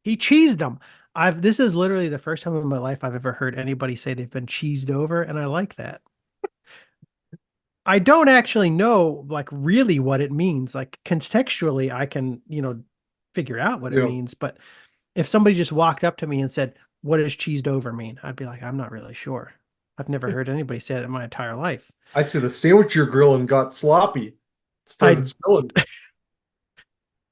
He cheesed them. This is literally the first time in my life I've ever heard anybody say they've been cheesed over, and I like that. I don't actually know like really what it means. Like contextually, I can, figure out what it Yeah. means. But if somebody just walked up to me and said, what does cheesed over mean? I'd be like, I'm not really sure. I've never heard anybody say it in my entire life. I'd say the sandwich you're grilling got sloppy. Started I spilling.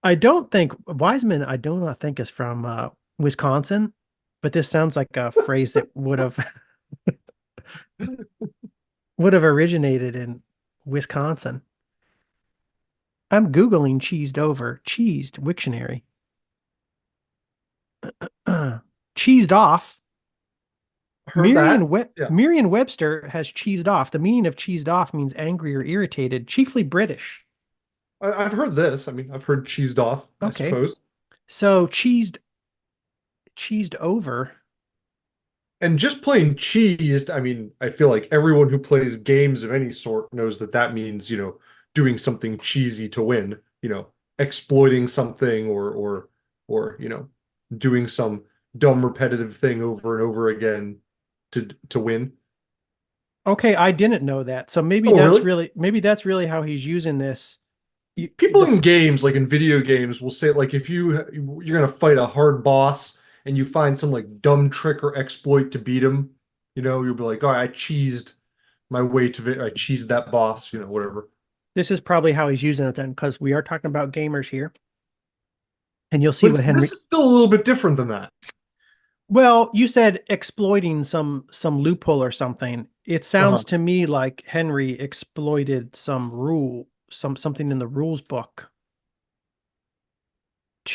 I don't think Wiseman, I do not think is from Wisconsin, but this sounds like a phrase that would have originated in Wisconsin. I'm Googling cheesed over, cheesed Wiktionary. Cheesed off. Heard that. Yeah. Merriam-Webster has cheesed off. The meaning of cheesed off means angry or irritated, chiefly British. I've heard this. I mean, I've heard cheesed off, I Okay. suppose. So cheesed over. And just plain cheesed, I mean, I feel like everyone who plays games of any sort knows that that means, doing something cheesy to win, exploiting something or doing some dumb repetitive thing over and over again to win. Okay, I didn't know that. So Oh, really? maybe that's really how he's using this. People in games, like in video games, will say like if you're gonna fight a hard boss and you find some like dumb trick or exploit to beat him, you'll be like, all right, I cheesed my way I cheesed that boss, whatever. This is probably how he's using it then, because we are talking about gamers here. And you'll see But what Henry. this is still a little bit different than that. Well, you said exploiting some loophole or something. It Uh-huh. sounds to me like Henry exploited something in the rules book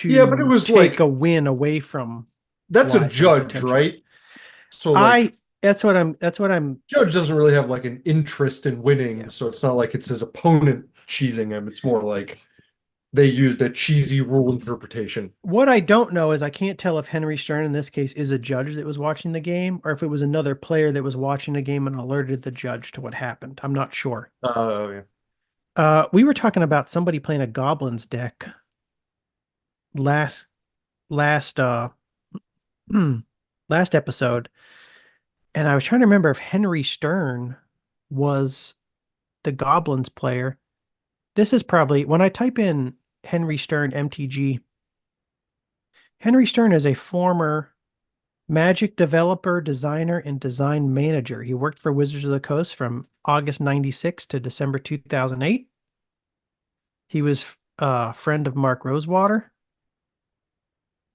Yeah, but it to was take like a win away from that's a Wiseman judge, potentially. right? So like I that's what I'm judge doesn't really have like an interest in yeah. winning, so it's not like it's his opponent cheesing him. It's more like they used a cheesy rule interpretation. What I don't know is I can't tell if Henry Stern in this case is a judge that was watching the game or if it was another player that was watching the game and alerted the judge to what happened. I'm not sure. Oh yeah. We were talking about somebody playing a Goblins deck last last last episode, and I was trying to remember if Henry Stern was the Goblins player. This is probably when I type in Henry Stern MTG. Henry Stern is a former Magic developer, designer, and design manager. He worked for Wizards of the Coast from August 96 to December 2008. He was a friend of Mark Rosewater.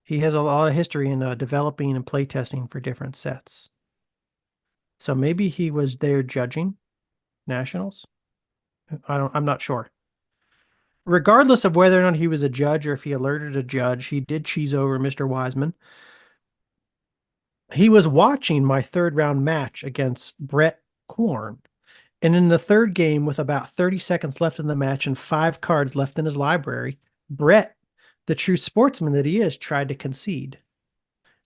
He has a lot of history in developing and playtesting for different sets. So maybe he was there judging nationals. I'm not sure. Regardless of whether or not he was a judge or if he alerted a judge, he did cheese over Mr. Wiseman. He was watching my third round match against Brett Korn. And in the third game, with about 30 seconds left in the match and 5 cards left in his library, Brett, the true sportsman that he is, tried to concede.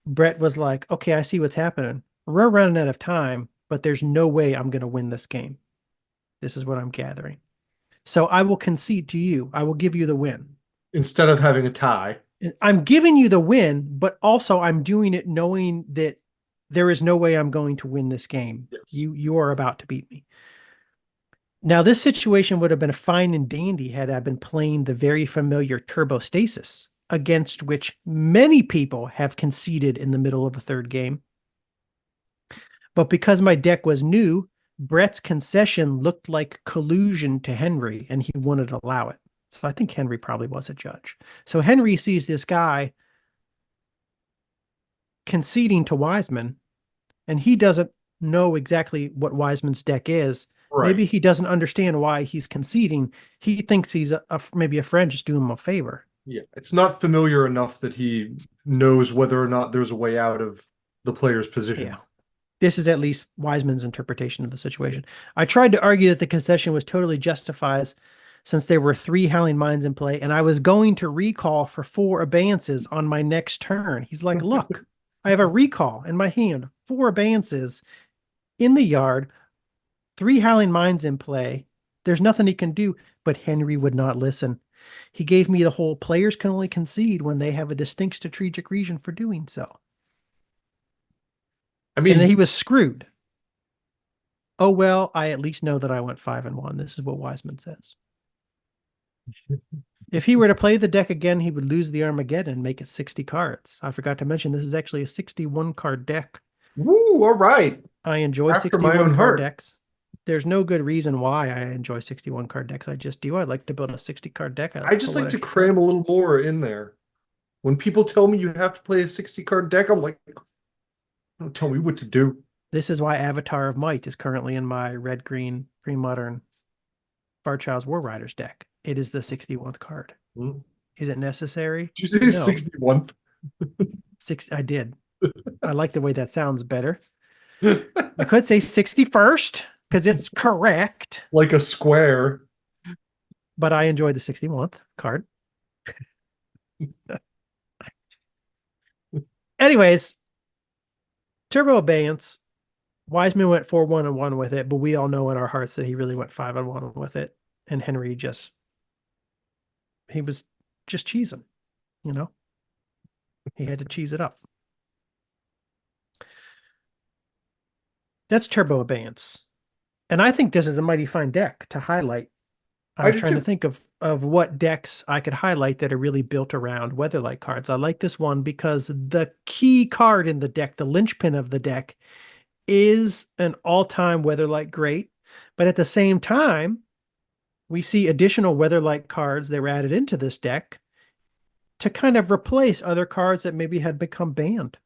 Brett was like, okay, I see what's happening. We're running out of time, but there's no way I'm going to win this game. This is what I'm gathering. So I will concede to you. I will give you the win. Instead of having a tie. I'm giving you the win, but also I'm doing it knowing that there is no way I'm going to win this game. Yes. You are about to beat me. Now, this situation would have been fine and dandy had I been playing the very familiar Turbo Stasis, against which many people have conceded in the middle of a third game. But because my deck was new, Brett's concession looked like collusion to Henry, and he wouldn't allow it. So I think Henry probably was a judge. So Henry sees this guy conceding to Wiseman, and he doesn't know exactly what Wiseman's deck is. Right. Maybe he doesn't understand why he's conceding. He thinks he's maybe a friend just doing him a favor. Yeah, it's not familiar enough that he knows whether or not there's a way out of the player's position. Yeah. This is at least Wiseman's interpretation of the situation. I tried to argue that the concession was totally justified since there were 3 Howling Minds in play, and I was going to recall for 4 Abeyances on my next turn. He's like, look, I have a recall in my hand, 4 Abeyances in the yard, 3 Howling Minds in play. There's nothing he can do, but Henry would not listen. He gave me the whole players can only concede when they have a distinct strategic reason for doing so. I mean, and then he was screwed. Oh, well, I at least know that I went 5-1. This is what Wiseman says. If he were to play the deck again, he would lose the Armageddon and make it 60 cards. I forgot to mention this is actually a 61 card deck. Woo, all right. I enjoy After 61 my own card heart. decks. There's no good reason why I enjoy 61 card decks. I just do. I like to build a 60 card deck. I just like to cram a little more in there. When people tell me you have to play a 60 card deck, I'm like, don't tell me what to do. This is why Avatar of Might is currently in my red-green premodern Barchild's War Riders deck. It is the 61th card. Mm. Is it necessary? Did you say 61? I did. I like the way that sounds better. I could say 61st because it's correct. Like a square. But I enjoy the 61th card. Anyways, Turbo Abeyance. Wiseman went 4-1-1 with it, but we all know in our hearts that he really went 5-1 with it. And Henry he was just cheesing, you know? He had to cheese it up. That's Turbo Abeyance. And I think this is a mighty fine deck to highlight. I was trying to think of what decks I could highlight that are really built around Weatherlight cards. I like this one because the key card in the deck, the linchpin of the deck, is an all-time Weatherlight great. But at the same time, we see additional Weatherlight cards that were added into this deck to kind of replace other cards that maybe had become banned.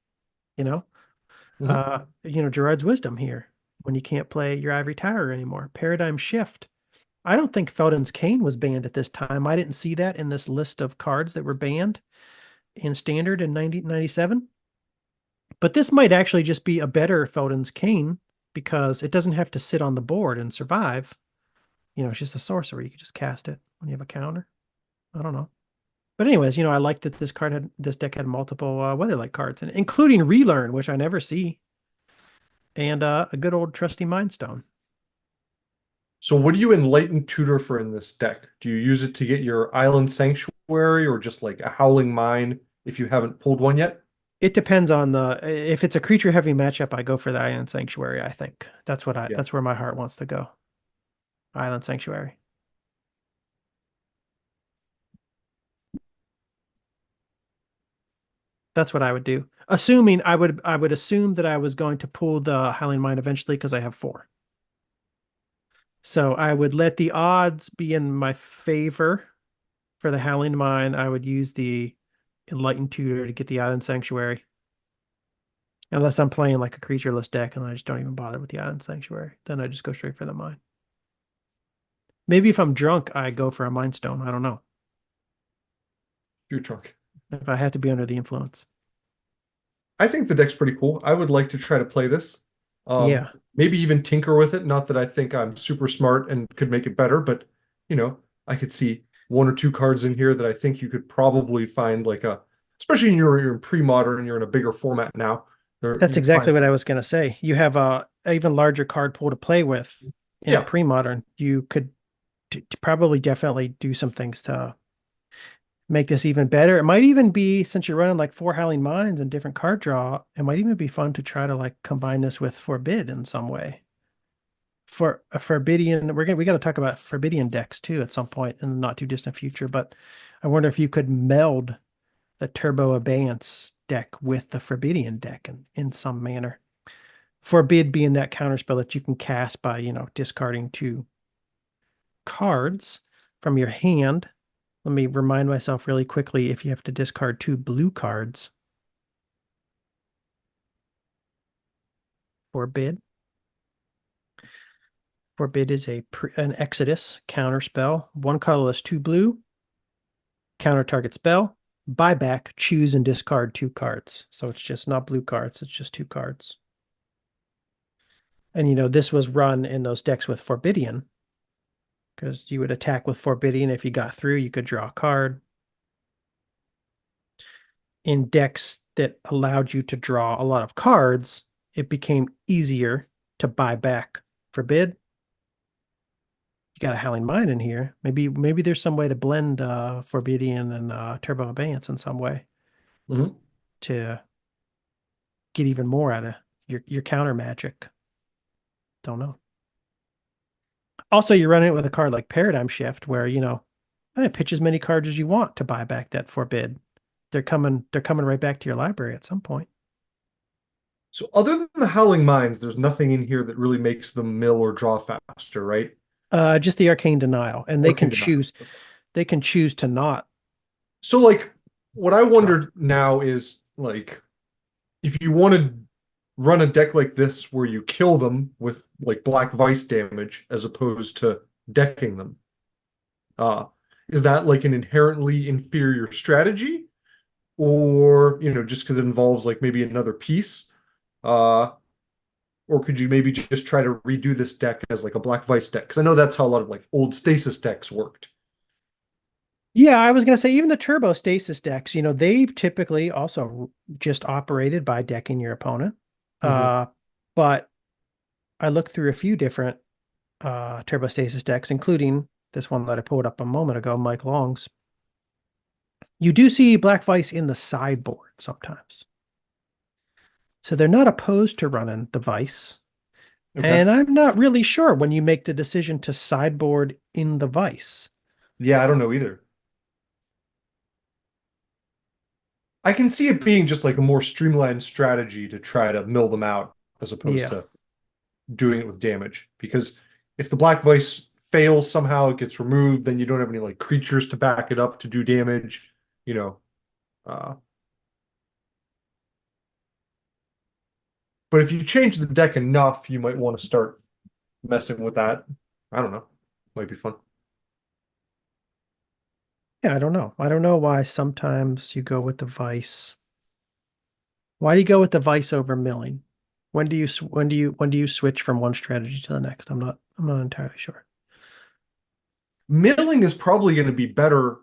You know, Gerard's Wisdom here when you can't play your Ivory Tower anymore. Paradigm Shift. I don't think Feldon's Cane was banned at this time. I didn't see that in this list of cards that were banned in Standard in 1997. But this might actually just be a better Feldon's Cane because it doesn't have to sit on the board and survive. You know, it's just a sorcery. You can just cast it when you have a counter. I don't know. But anyways, I like that this deck had multiple Weatherlight cards, and including Relearn, which I never see, and a good old trusty Mindstone. So what do you enlighten tutor for in this deck? Do you use it to get your Island Sanctuary or just like a Howling Mine if you haven't pulled one yet? It depends on the if it's a creature heavy matchup, I go for the Island Sanctuary, I think. Yeah. That's where my heart wants to go. Island Sanctuary. That's what I would do. Assuming I would assume that I was going to pull the Howling Mine eventually because I have four. So I would let the odds be in my favor for the Howling Mine. I would use the Enlightened Tutor to get the Island Sanctuary. Unless I'm playing like a creatureless deck and I just don't even bother with the Island Sanctuary. Then I just go straight for the mine. Maybe if I'm drunk, I go for a Mind Stone. I don't know. You're drunk. If I have to be under the influence. I think the deck's pretty cool. I would like to try to play this. Yeah. Maybe even tinker with it. Not that I think I'm super smart and could make it better, but I could see one or two cards in here that I think you could probably find like especially in you're in pre-modern, you're in a bigger format now. That's You could find, exactly what I was going to say. You have a even larger card pool to play with in a yeah. pre-modern. You could probably definitely do some things to make this even better. It might even be, since you're running like four Howling Mines and different card draw, it might even be fun to try to like combine this with Forbid in some way. For a Forbidian, we got to talk about Forbidian decks too at some point in the not too distant future. But I wonder if you could meld the Turbo Abeyance deck with the Forbidian deck in some manner. Forbid being that counterspell that you can cast by, discarding two cards from your hand. Let me remind myself really quickly if you have to discard two blue cards. Forbid. Forbid is an Exodus counterspell. One colorless, two blue. Counter target spell. Buyback, choose and discard two cards. So it's just not blue cards, it's just two cards. And this was run in those decks with Forbidian, because you would attack with Forbidian. If you got through, you could draw a card. In decks that allowed you to draw a lot of cards, it became easier to buy back Forbid. You got a Howling Mine in here. Maybe there's some way to blend Forbidian and Turbo Abeyance in some way Mhm. to get even more out of your counter magic. Don't know. Also, you're running it with a card like Paradigm Shift, where pitch as many cards as you want to buy back that Forbid. They're coming right back to your library at some point. So other than the Howling Mines, there's nothing in here that really makes them mill or draw faster, right? Just the Arcane Denial, and Or can deny. they can choose to not So like what I draw. wondered now is like if you want to run a deck like this where you kill them with like Black Vice damage as opposed to decking them, uh, is that like an inherently inferior strategy? Or, just because it involves like maybe another piece? Uh, or could you maybe just try to redo this deck as like a Black Vice deck? Because I know that's how a lot of like old stasis decks worked. Yeah, I was gonna say even the Turbo Stasis decks, they typically also just operated by decking your opponent. Hmm. Uh, but I looked through a few different Turbo Stasis decks, including this one that I pulled up a moment ago, Mike Long's. You do see Black Vice in the sideboard sometimes. So they're not opposed to running the Vice. Okay. And I'm not really sure when you make the decision to sideboard in the Vice. Yeah, I don't know either. I can see it being just like a more streamlined strategy to try to mill them out as opposed Yeah. to doing it with damage. Because if the Black Vice fails somehow, it gets removed, then you don't have any like creatures to back it up to do damage, you know. Uh, but if you change the deck enough, you might want to start messing with that. I don't know. Might be fun. Yeah, I don't know. I don't know why sometimes you go with the Vice. Why do you go with the Vice over milling? When do you switch from one strategy to the next? I'm not entirely sure. Milling is probably going to be better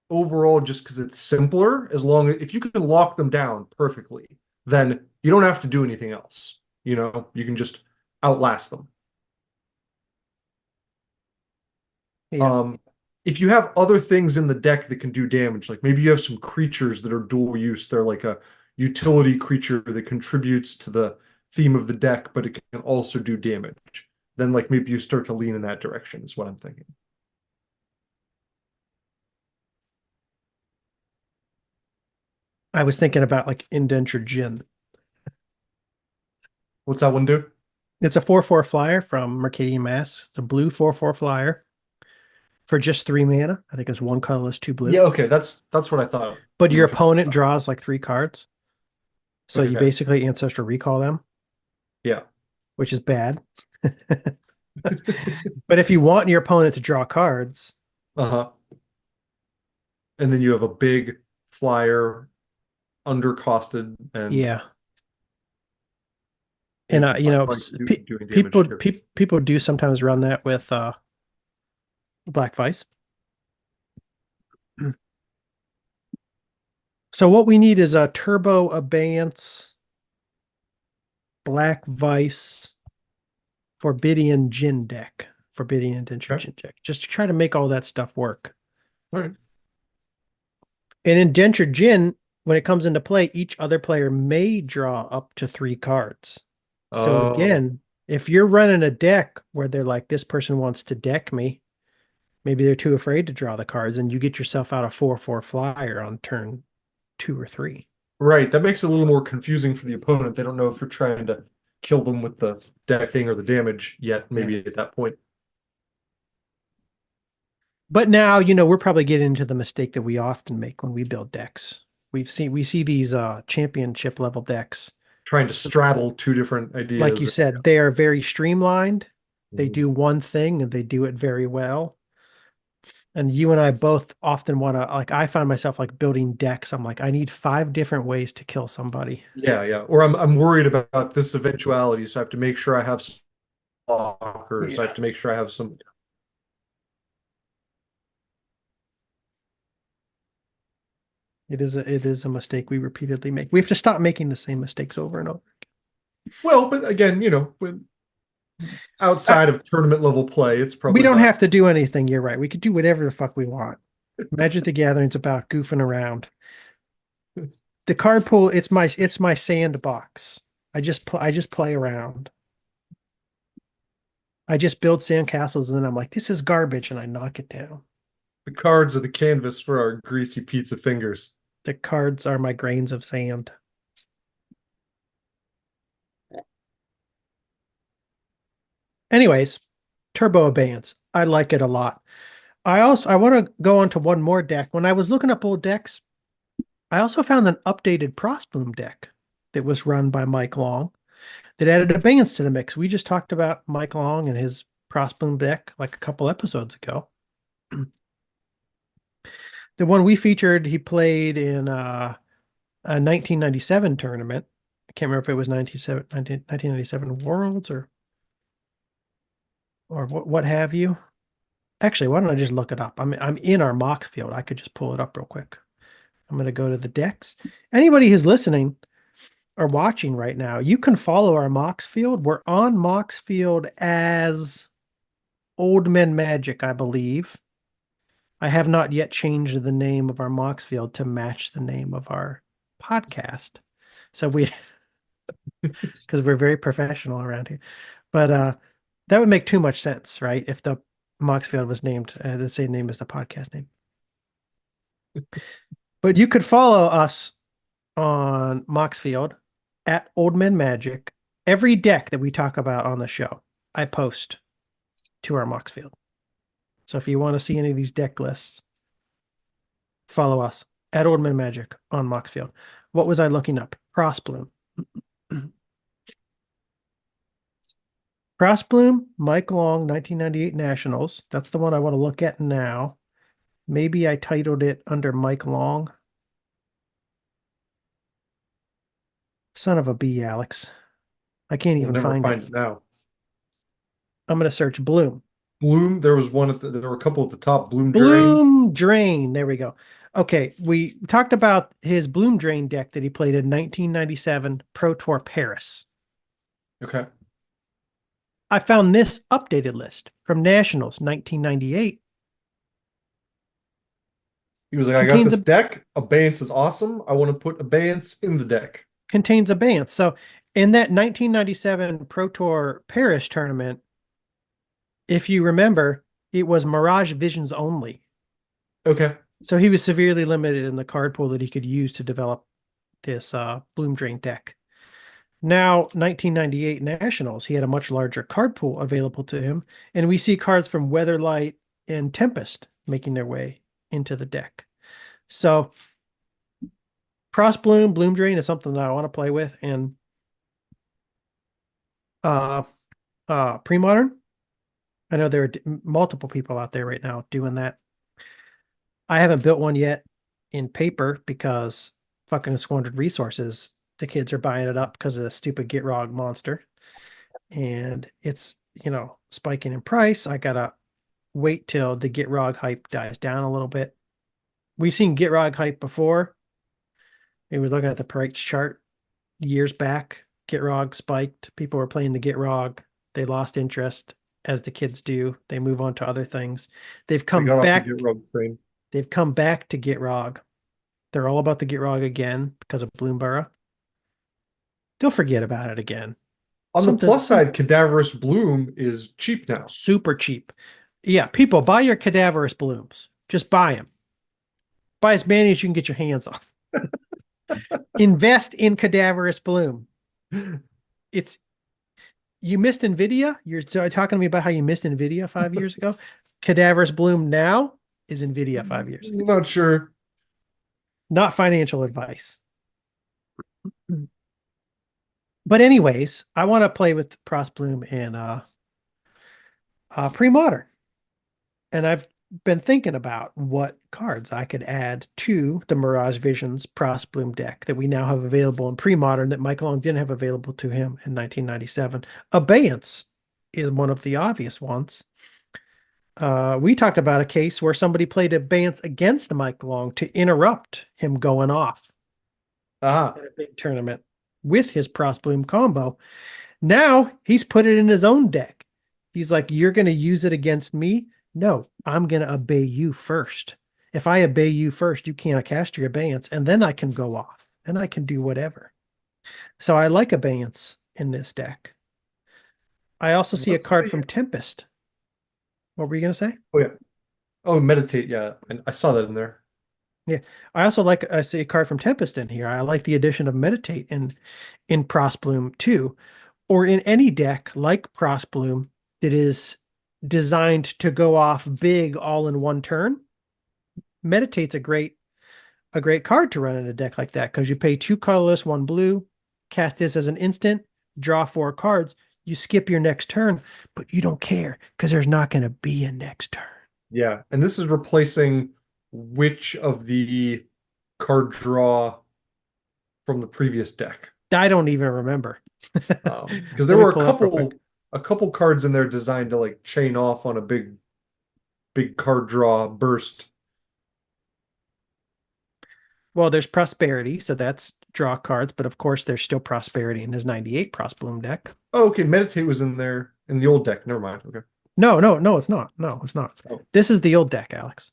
overall just because it's simpler. As long as if you can lock them down perfectly, then you don't have to do anything else. You can just outlast them. Yeah. Um, if you have other things in the deck that can do damage, like maybe you have some creatures that are dual use, they're like a utility creature that contributes to the theme of the deck, but it can also do damage. Then like maybe you start to lean in that direction, is what I'm thinking. I was thinking about like Indentured Jin. What's that one do? It's a 4/4 flyer from Mercadian Mass. It's a blue 4/4 flyer for just 3 mana. I think it's one colorless, two blue. Yeah, okay, that's what I thought But you your were talking opponent about. draws like 3 cards. So you Okay. basically Ancestral Recall them, Yeah. which is bad. But if you want your opponent to draw cards, Uh-huh. And then you have a big flyer undercosted and yeah. yeah, And Black Light doing damage too. people do sometimes run that with Black Vice. So what we need is a Turbo Abeyance, Black Vice, Forbidian Jin deck. Forbidian Indentured Okay. Jin deck. Just to try to make all that stuff work. All right. And Indentured Jin, when it comes into play, each other player may draw up to 3 cards. So Oh, again, if you're running a deck where they're like, this person wants to deck me, maybe they're too afraid to draw the cards, and you get yourself out a 4/4 flyer on turn 2 or 3. right. That makes it a little more confusing for the opponent. They don't know if you're trying to kill them with the decking or the damage yet, Yeah. maybe at that point. But now, we're probably getting into the mistake that we often make when we build decks. We see these championship level decks. Trying to straddle two different Like you ideas. said, they are very streamlined. They Mhm. do one thing and they do it very well. And you and I both often want to, like, I find myself like building decks. I'm like, I need 5 different ways to kill somebody. Yeah, yeah. Or I'm worried about this eventuality, so I have to make sure I have some blockers. I Yeah. have to make sure I have some. It is a mistake we repeatedly make. We have to stop making the same mistakes over and over. Well, but again, Uh, outside of tournament level play, it's we probably don't not. have to do anything. You're right. We could do whatever the fuck we want. Magic the Gathering's about goofing around. The card pool, it's my sandbox. I just play around. I just build sandcastles and then I'm like, this is garbage, and I knock it down. The cards are the canvas for our greasy pizza fingers. The cards are my grains of sand. Anyways, Turbo Abeyance. I like it a lot. I want to go on to one more deck. When I was looking up old decks, I also found an updated ProsBloom deck that was run by Mike Long that added Abeyance to the mix. We just talked about Mike Long and his ProsBloom deck like a couple episodes ago. The one we featured, he played in a 1997 tournament. I can't remember if it was 1997 Worlds or what have you. Actually, why don't I just look it up? I'm in our Mox field. I could just pull it up real quick. I'm going to go to the decks. Anybody who's listening or watching right now, you can follow our Mox field. We're on Mox field as Old Men Magic, I believe. I have not yet changed the name of our Mox field to match the name of our podcast. So because we're very professional around here. But that would make too much sense, right? If the Mox field was named the same name as the podcast name. But you could follow us on Moxfield at Old Men Magic. Every deck that we talk about on the show, I post to our Moxfield. So if you want to see any of these deck lists, follow us at Old Men Magic on Moxfield. What was I looking up? ProsBloom. ProsBloom, Mike Long, 1998 Nationals. That's the one I want to look at now. Maybe I titled it under Mike Long. Son of a bee, Alex. I can't We'll even never find find it. it now. I'm going to search Bloom. Bloom, there was one there were a couple at the top. Bloom Drain. Bloom Drain. There we go. Okay, we talked about his Bloom Drain deck that he played in 1997 Pro Tour Paris. Okay. I found this updated list from Nationals 1998 He was like, I got Contains this a deck. Abeyance is awesome. I want to put Abeyance in the deck. contains Abeyance. So in that 1997 Pro Tour Paris tournament, if you remember, it was Mirage Visions only. Okay. So he was severely limited in the card pool that he could use to develop this Bloom Drain deck. Now, 1998 Nationals, he had a much larger card pool available to him, and we see cards from Weatherlight and Tempest making their way into the deck. So, ProsBloom, Bloom Drain is something that I want to play with, and uh, Premodern. I know there are multiple people out there right now doing that. I haven't built one yet in paper because fucking squandered resources. The kids are buying it up because of the stupid Gitrog monster. And it's, spiking in price. I gotta wait till the Gitrog hype dies down a little bit. We've seen Gitrog hype before. We were looking at the price chart years back. Gitrog spiked. People were playing the Gitrog. They lost interest, as the kids do. They move on to other things. They've I come got off the Get back. Rug train. They've come back to Gitrog. They're all about the Gitrog again because of Bloomborough. They'll forget about it again. On the Something, plus some side, Cadaverous Bloom is cheap now. super cheap. Yeah, people buy your cadaverous blooms. Just buy them. Buy as many as you can get your hands on. Invest in cadaverous bloom. It's You missed Nvidia. You're talking to me about how you missed Nvidia 5 years ago. Cadaverous bloom now is Nvidia 5 years ago. Not sure. Not financial advice. But anyways, I want to play with ProsBloom and Premodern. And I've been thinking about what cards I could add to the Mirage Visions ProsBloom deck that we now have available in Premodern that Mike Long didn't have available to him in 1997. Abeyance is one of the obvious ones. We talked about a case where somebody played Abeyance against Mike Long to interrupt him going off Ah, in a big tournament with his ProsBloom combo. Now he's put it in his own deck. He's like, you're going to use it against me? No, I'm going to obey you first. If I obey you first, you can't cast your Abeyance, and then I can go off and I can do whatever. So I like Abeyance in this deck. I also see a what's card the? from Tempest. What were you going to say? Oh yeah. Oh, meditate. Yeah, and I saw that in there. Yeah. I see a card from Tempest in here. I like the addition of Meditate in ProsBloom too, or in any deck like ProsBloom that is designed to go off big all in one turn. Meditate's a great card to run in a deck like that because you pay 2 colorless, 1 blue, cast this as an instant, draw 4 cards. You skip your next turn, but you don't care because there's not going to be a next turn. Yeah, and this is replacing which of the card draw from the previous deck? I don't even remember. Because there Let me were pull it up real quick. a couple cards in there designed to like chain off on a big card draw burst. Well, there's Prosperity, so that's draw cards, but of course there's still Prosperity in his 98 ProsBloom deck. Oh, okay, meditate was in there in the old deck. Never mind. Okay. No, no, no, it's not. No, it's not. Oh, This is the old deck, Alex.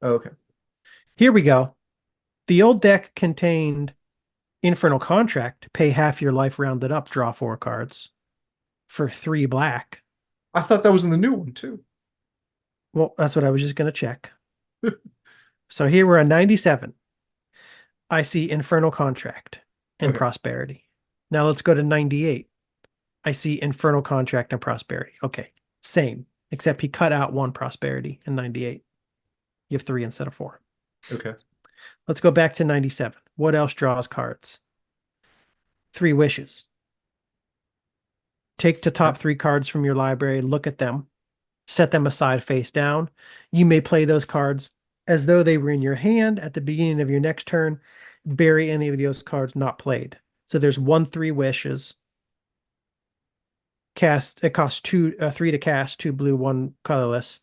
okay. Here we go. The old deck contained Infernal Contract, pay half your life rounded up, draw 4 cards for 3 black. I thought that was in the new one too. Well, that's what I was just going to check. So here we're at 97. I see Infernal Contract and Okay. Prosperity. Now let's go to 98. I see Infernal Contract and Prosperity. Okay, same, except he cut out 1 Prosperity in 98. You have 3 instead of 4. Okay. Let's go back to 97. What else draws cards? 3 Wishes. Take the top Okay. 3 cards from your library, look at them, set them aside face down. You may play those cards as though they were in your hand at the beginning of your next turn. Bury any of those cards not played. So there's 3 Wishes. Cast, it costs 3 to cast, 2 blue, 1 colorless.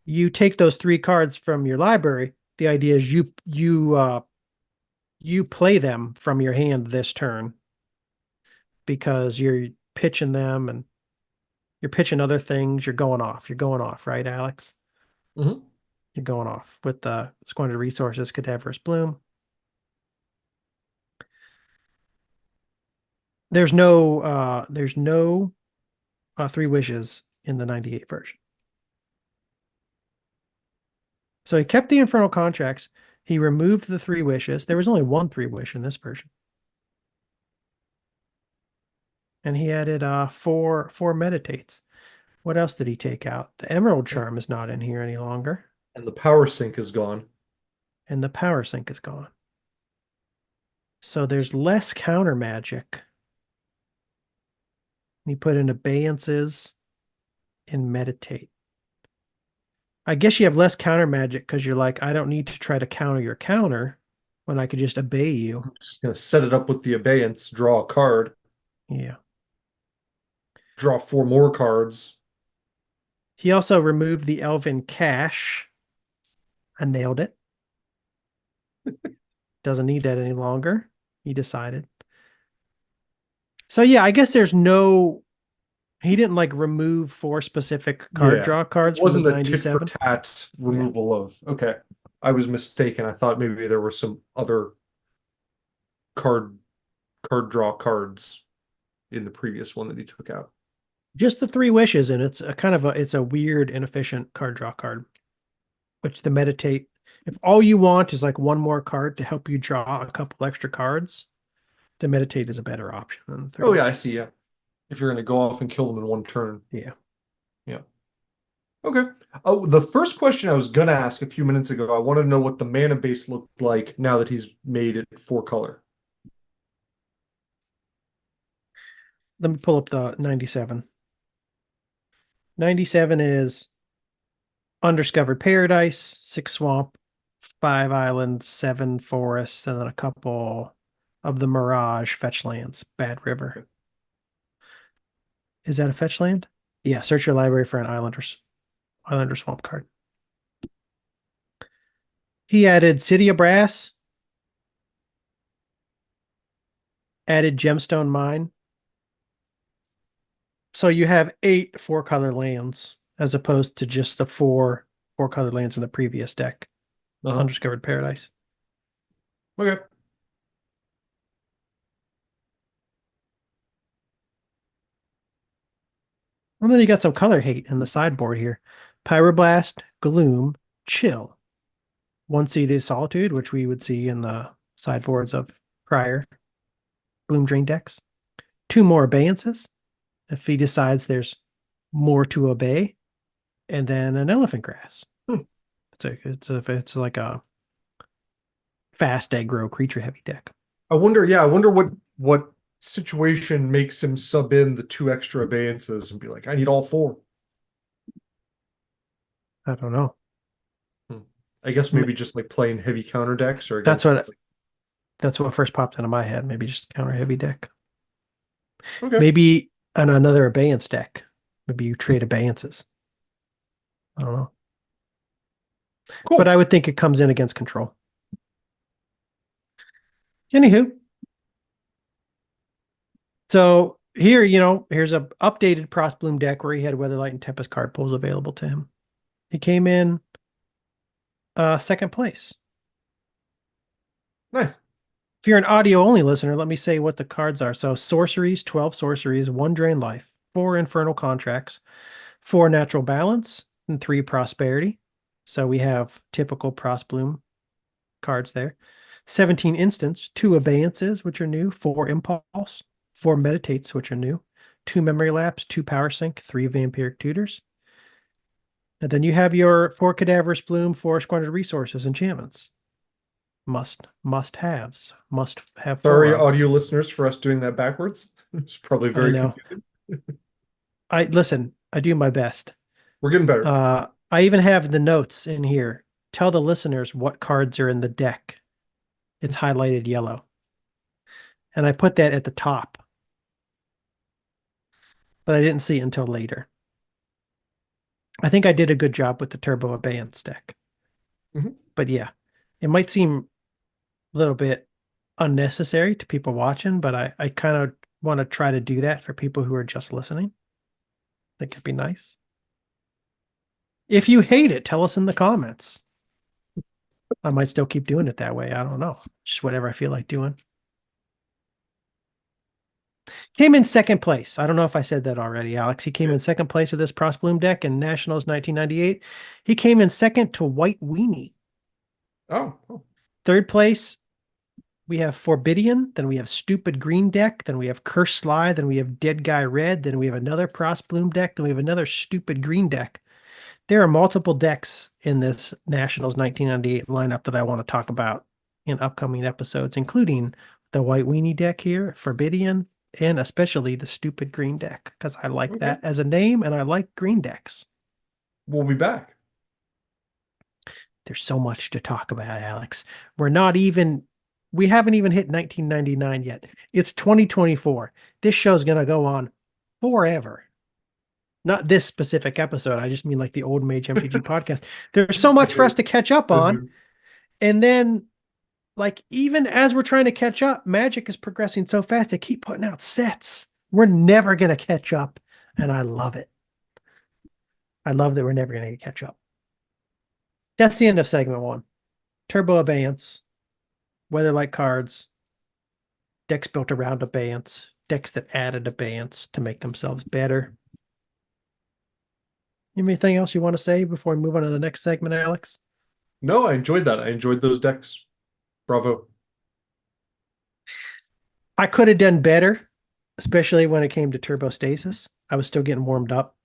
You take those 3 cards from your library. The idea is you play them from your hand this turn because you're pitching them and you're pitching other things. You're going off, right, Alex? Mhm. You're going off with the Squandered Resources, Cadaverous Bloom. There's no 3 wishes in the 98 version. So he kept the Infernal Contracts. He removed the 3 wishes. There was only one 3 wish in this version. And he added four meditates. What else did he take out? The Emerald Charm is not in here any longer. And the power sink is gone. And the Power Sink is gone. So there's less counter magic. He put in Abeyances and Meditate. I guess you have less counter magic because you're like, I don't need to try to counter your counter when I could just obey you. I'm just gonna set it up with the Abeyance, draw a card, Yeah. draw 4 more cards. He also removed the Elven Cache. I nailed it. Doesn't need that any longer. He decided. So yeah, I guess there's no. He didn't like remove 4 specific card Yeah. draw cards It from his wasn't a tit for 97. tat removal of. Okay. I was mistaken. I thought maybe there were some other card draw cards in the previous one that he took out. Just the 3 wishes, and it's a weird, inefficient card draw card. Which the Meditate, if all you want is like one more card to help you draw a couple extra cards, the Meditate is a better option than the 3. Oh yeah, I see. Yeah. If you're gonna go off and kill them in one turn. Yeah. Yeah. Okay. Oh, the first question I was gonna ask a few minutes ago, I wanted to know what the mana base looked like now that he's made it 4-color. Let me pull up the 97. 97 is Undiscovered Paradise, 6 Swamp, 5 Islands, 7 Forests, and then a couple of the Mirage fetch lands. Bad River. Is that a fetch land? Yeah, search your library for an Islander Swamp card. He added City of Brass, added Gemstone Mine. So you have 8 4-color lands as opposed to just the 4 4-color lands in the previous deck. Undiscovered Paradise. Okay. And then you got some color hate in the sideboard here. Pyroblast, Gloom, Chill. 1 Seated Solitude, which we would see in the sideboards of prior Bloom Drain decks. 2 more Abeyances, if he decides there's more to obey. And then an Elephant Grass. It's like a fast aggro creature heavy deck. I wonder what situation makes him sub in the 2 extra Abeyances and be like, I need all 4. I don't know. I guess maybe just like playing heavy counter decks or that's what first popped into my head. Maybe just counter heavy deck. Okay. Maybe another Abeyance deck. Maybe you trade Abeyances. I don't know. Cool. But I would think it comes in against control. Anywho. So here, here's a updated ProsBloom deck where he had Weatherlight and Tempest card pools available to him. He came in 2nd place. Nice. If you're an audio-only listener, let me say what the cards are. So sorceries, 12 sorceries, 1 Drain Life, 4 Infernal Contracts, 4 Natural Balance, and 3 Prosperity. So we have typical ProsBloom cards there. 17 Instants, 2 Abeyances, which are new, 4 Impulse, 4 Meditates, which are new, 2 Memory Lapse, 2 Power Sink, 3 Vampiric Tutors. And then you have your 4 Cadaverous Bloom, 4 Squandered Resources enchantments. Must haves. Must have. Sorry, audio listeners, for us doing that backwards. It's probably very confusing. Listen, I do my best. We're getting better. I even have the notes in here. Tell the listeners what cards are in the deck. It's highlighted yellow. And I put that at the top. But I didn't see it until later. I think I did a good job with the Turbo Abeyance deck. But yeah, it might seem a little bit unnecessary to people watching, but I kind of want to try to do that for people who are just listening. I think it'd be nice. If you hate it, tell us in the comments. I might still keep doing it that way. I don't know. Just whatever I feel like doing. Came in second place. I don't know if I said that already, Alex. He came in second place with this ProsBloom deck in Nationals 1998. He came in second to White Weenie. Oh. Third place, we have Forbidian. Then we have Stupid Green deck. Then we have Curse Sly. Then we have Dead Guy Red. Then we have another ProsBloom deck. Then we have another Stupid Green deck. There are multiple decks in this Nationals 1998 lineup that I want to talk about in upcoming episodes, including the White Weenie deck here, Forbidian, and especially the Stupid Green deck, because I like Okay. that as a name and I like green decks. We'll be back. There's so much to talk about, Alex. We haven't even hit 1999 yet. It's 2024. This show's going to go on forever. Not this specific episode. I just mean like the old Mage MTG podcast. There's so much for us to catch up on. And then, like, even as we're trying to catch up, Magic is progressing so fast. They keep putting out sets. We're never going to catch up. And I love it. I love that we're never going to catch up. That's the end of segment one. Turbo Abeyance, Weatherlight cards, decks built around Abeyance, decks that added Abeyance to make themselves better. Anything else you want to say before we move on to the next segment, Alex? No, I enjoyed that. I enjoyed those decks. Bravo. I could have done better, especially when it came to Turbo Stasis. I was still getting warmed up,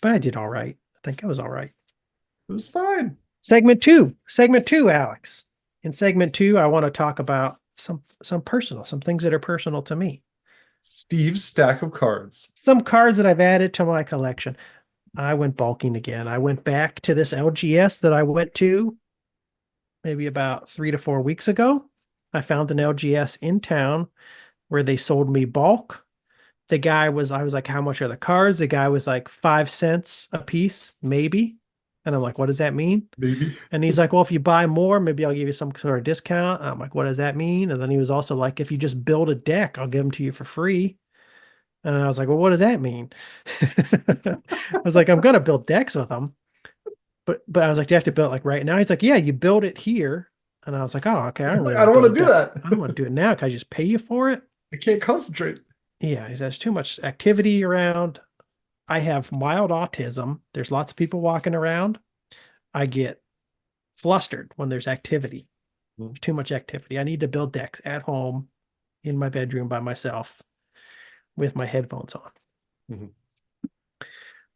but I did all right. I think I was all right. It was fine. Segment two, Alex. In segment two, I want to talk about some things that are personal to me. Steve's stack of cards. Some cards that I've added to my collection. I went bulking again. I went back to this LGS that I went to maybe about 3 to 4 weeks ago. I found an LGS in town where they sold me bulk. I was like, how much are the cards? The guy was like 5 cents a piece, maybe. And I'm like, what does that mean? Maybe. And he's like, well, if you buy more, maybe I'll give you some sort of discount. And I'm like, what does that mean? And then he was also like, if you just build a deck, I'll give them to you for free. And I was like, well, what does that mean? I was like, I'm going to build decks with them. But I was like, do you have to build it like right now? He's like, yeah, you build it here. And I was like, oh, okay. I don't really I don't want to do that. I don't want to do it now. Can I just pay you for it? I can't concentrate. Yeah, there's too much activity around. I have mild autism. There's lots of people walking around. I get flustered when there's activity. There's too much activity. I need to build decks at home in my bedroom by myself with my headphones on. Mm-hmm.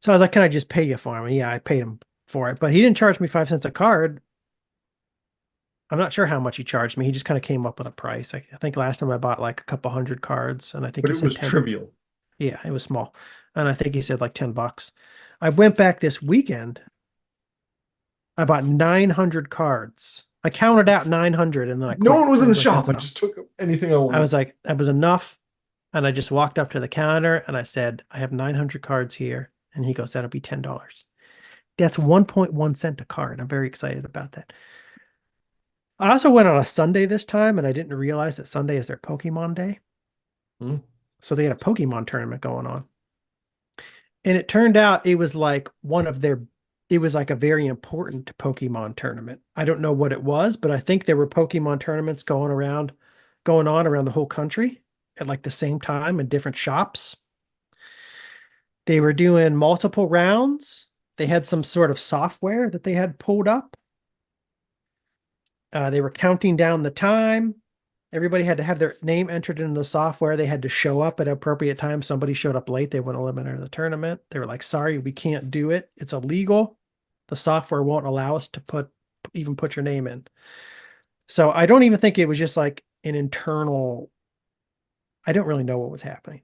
So I was like, can I just pay you for him? And yeah, I paid him for it, but he didn't charge me 5 cents a card. I'm not sure how much he charged me. He just kind of came up with a price. I think last time I bought like a couple hundred cards, and I think But he it said was 10. trivial. Yeah, it was small. And I think he said like $10. I went back this weekend. I bought 900 cards. I counted out 900 and then I quit. No one was in the Like, shop. I just took anything I wanted. I was like, that was enough. And I just walked up to the counter and I said, I have 900 cards here. And he goes, that'll be $10. That's 1.1 cent a card. I'm very excited about that. I also went on a Sunday this time and I didn't realize that Sunday is their Pokemon day. So they had a Pokemon tournament going on. And it turned out it was like it was like a very important Pokemon tournament. I don't know what it was, but I think there were Pokemon tournaments going on around the whole country at like the same time in different shops. They were doing multiple rounds. They had some sort of software that they had pulled up. They were counting down the time. Everybody had to have their name entered into the software. They had to show up at appropriate time. Somebody showed up late. They wouldn't eliminate the tournament. They were like, sorry, we can't do it. It's illegal. The software won't allow us to even put your name in. So I don't even think it was just like an internal. I don't really know what was happening,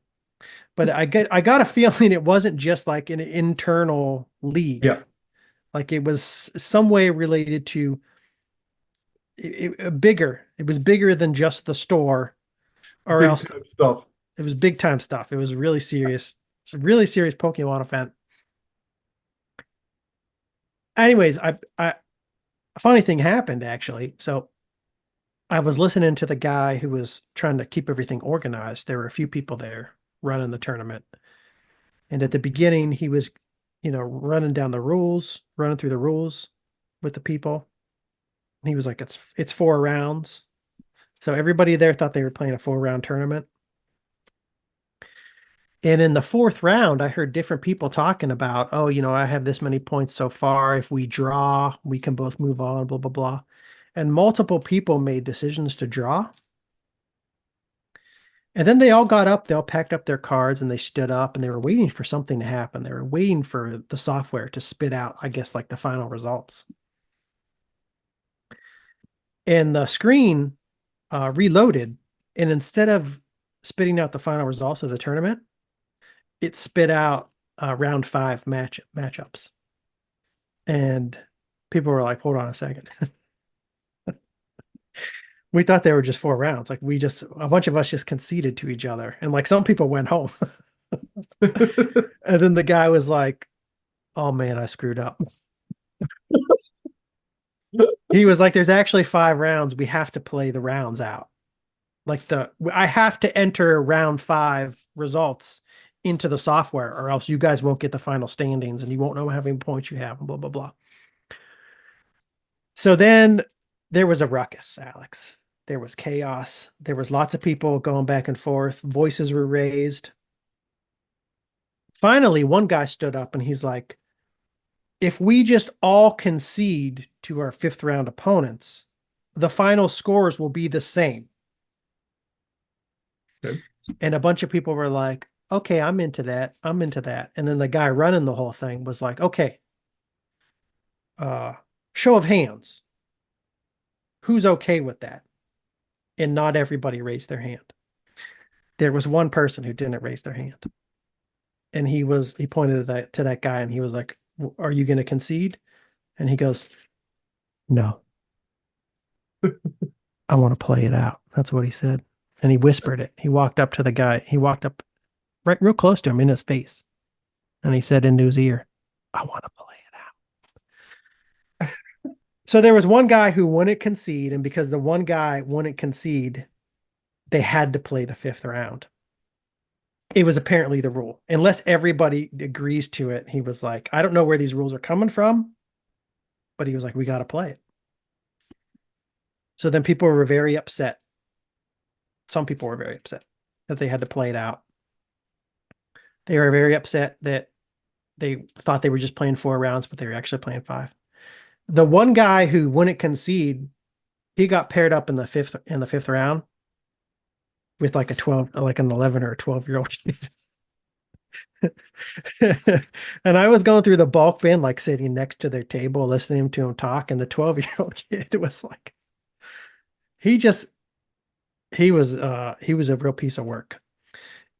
but I got a feeling it wasn't just like an internal league. Yeah. Like it was some way related to bigger. It was bigger than just the store, or Big else time stuff. it was big time stuff. It was really serious. It's a really serious Pokemon event. Anyways, a funny thing happened actually. So I was listening to the guy who was trying to keep everything organized. There were a few people there running the tournament. And at the beginning, he was, running through the rules with the people. He was like, it's 4 rounds. So everybody there thought they were playing a 4-round tournament. And in the fourth round, I heard different people talking about, oh, I have this many points so far. If we draw, we can both move on, blah, blah, blah. And multiple people made decisions to draw. And then they all got up, they all packed up their cards and they stood up and they were waiting for something to happen. They were waiting for the software to spit out, I guess, like the final results. And the screen reloaded. And instead of spitting out the final results of the tournament, it spit out round 5 matchups. And people were like, hold on a second. We thought they were just 4 rounds. Like a bunch of us just conceded to each other. And like some people went home. And then the guy was like, oh man, I screwed up. He was like, there's actually 5 rounds. We have to play the rounds out. Like I have to enter round 5 results into the software or else you guys won't get the final standings and you won't know how many points you have and blah, blah, blah. So then there was a ruckus, Alex. There was chaos. There was lots of people going back and forth. Voices were raised. Finally, one guy stood up and he's like, if we just all concede to our 5th round opponents, the final scores will be the same. Okay. And a bunch of people were like, okay, I'm into that. I'm into that. And then the guy running the whole thing was like, okay, show of hands. Who's okay with that? And not everybody raised their hand. There was one person who didn't raise their hand. And he pointed to that guy and he was like, are you going to concede? And he goes, no. I want to play it out. That's what he said. And he whispered it. He walked up to the guy. He walked up right real close to him in his face. And he said into his ear, I want to play it out. So there was one guy who wouldn't concede. And because the one guy wouldn't concede, they had to play the 5th round. It was apparently the rule. Unless everybody agrees to it, he was like, I don't know where these rules are coming from, but he was like, we got to play it. So then people were very upset. Some people were very upset that they had to play it out. They were very upset that they thought they were just playing 4 rounds, but they were actually playing 5. The one guy who wouldn't concede, he got paired up in the fifth round with like an 11 or a 12-year-old kid. And I was going through the bulk bin, like sitting next to their table, listening to him talk, and the 12-year-old kid was like, he was a real piece of work.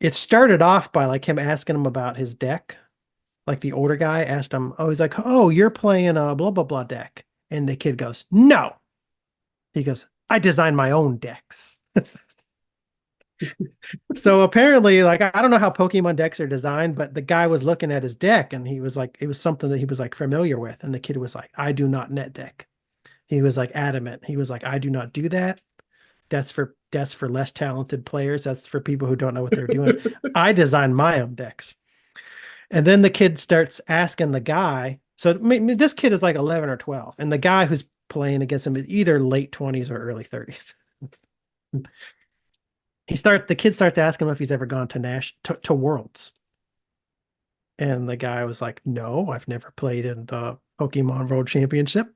It started off by like him asking him about his deck. Like the older guy asked him, oh, he's like, oh, you're playing a blah, blah, blah deck. And the kid goes, no. He goes, I designed my own decks. So apparently, like, I don't know how Pokemon decks are designed, but the guy was looking at his deck and he was like, it was something that he was like familiar with. And the kid was like, I do not net deck. He was like adamant. He was like, I do not do that. That's for less talented players. That's for people who don't know what they're doing. I design my own decks. And then the kid starts asking the guy. So this kid is like 11 or 12. And the guy who's playing against him is either late 20s or early 30s. The kid starts asking him if he's ever gone to Worlds. And the guy was like, no, I've never played in the Pokemon World Championship.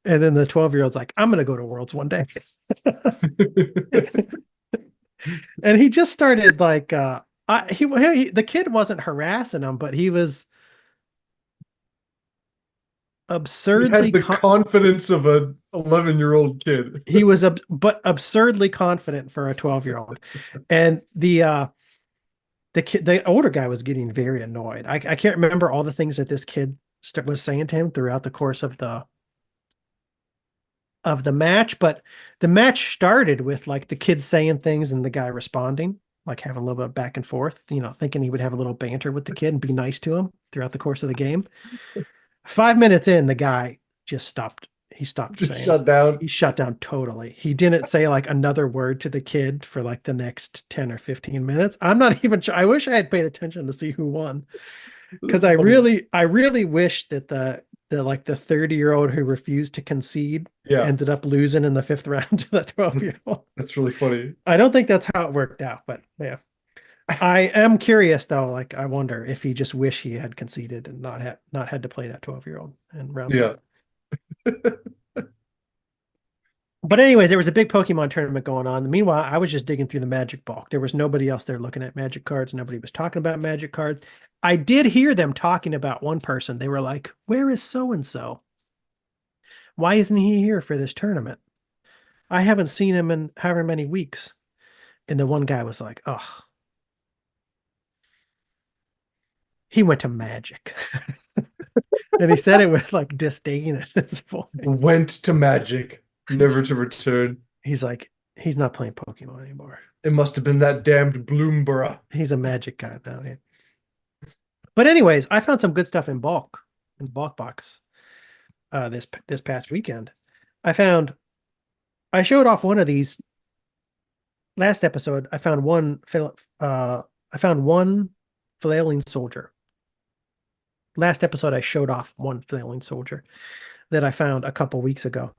And then the 12-year-old's like, I'm going to go to Worlds one day. And he just started like, the kid wasn't harassing him, but he was absurdly He had the confidence of an 11-year-old kid. He was but absurdly confident for a 12-year-old. And the older guy was getting very annoyed. I can't remember all the things that this kid was saying to him throughout the course of the match, but the match started with like the kid saying things and the guy responding, like having a little bit of back and forth, thinking he would have a little banter with the kid and be nice to him throughout the course of the game. 5 minutes in, the guy just stopped. He stopped saying. Shut down. He shut down totally. He didn't say like another word to the kid for like the next 10 or 15 minutes. I'm not even sure. I wish I had paid attention to see who won. Because I really wish that the 30-year-old who refused to concede Yeah, ended up losing in the fifth round to the that's 12-year-old. that's really funny. I don't think that's how it worked out, but yeah. I am curious though, like I wonder if he just wish he had conceded and not had to play that 12-year-old in round Yeah. five. But anyways, there was a big Pokemon tournament going on. Meanwhile, I was just digging through the Magic bulk. There was nobody else there looking at Magic cards. Nobody was talking about Magic cards. I did hear them talking about one person. They were like, "Where is so and so? Why isn't he here for this tournament? I haven't seen him in however many weeks." And the one guy was like, "Oh, he went to Magic." And he said it with like disdain in his voice. Went to Magic, never to return. He's like, he's not playing Pokemon anymore. It must have been that damned Bloomborough. He's a Magic guy now. Yeah. But anyways, I found some good stuff in bulk box this past weekend. I found I showed off one of these last episode. I found one flailing soldier. Last episode I showed off one flailing soldier that I found a couple weeks ago.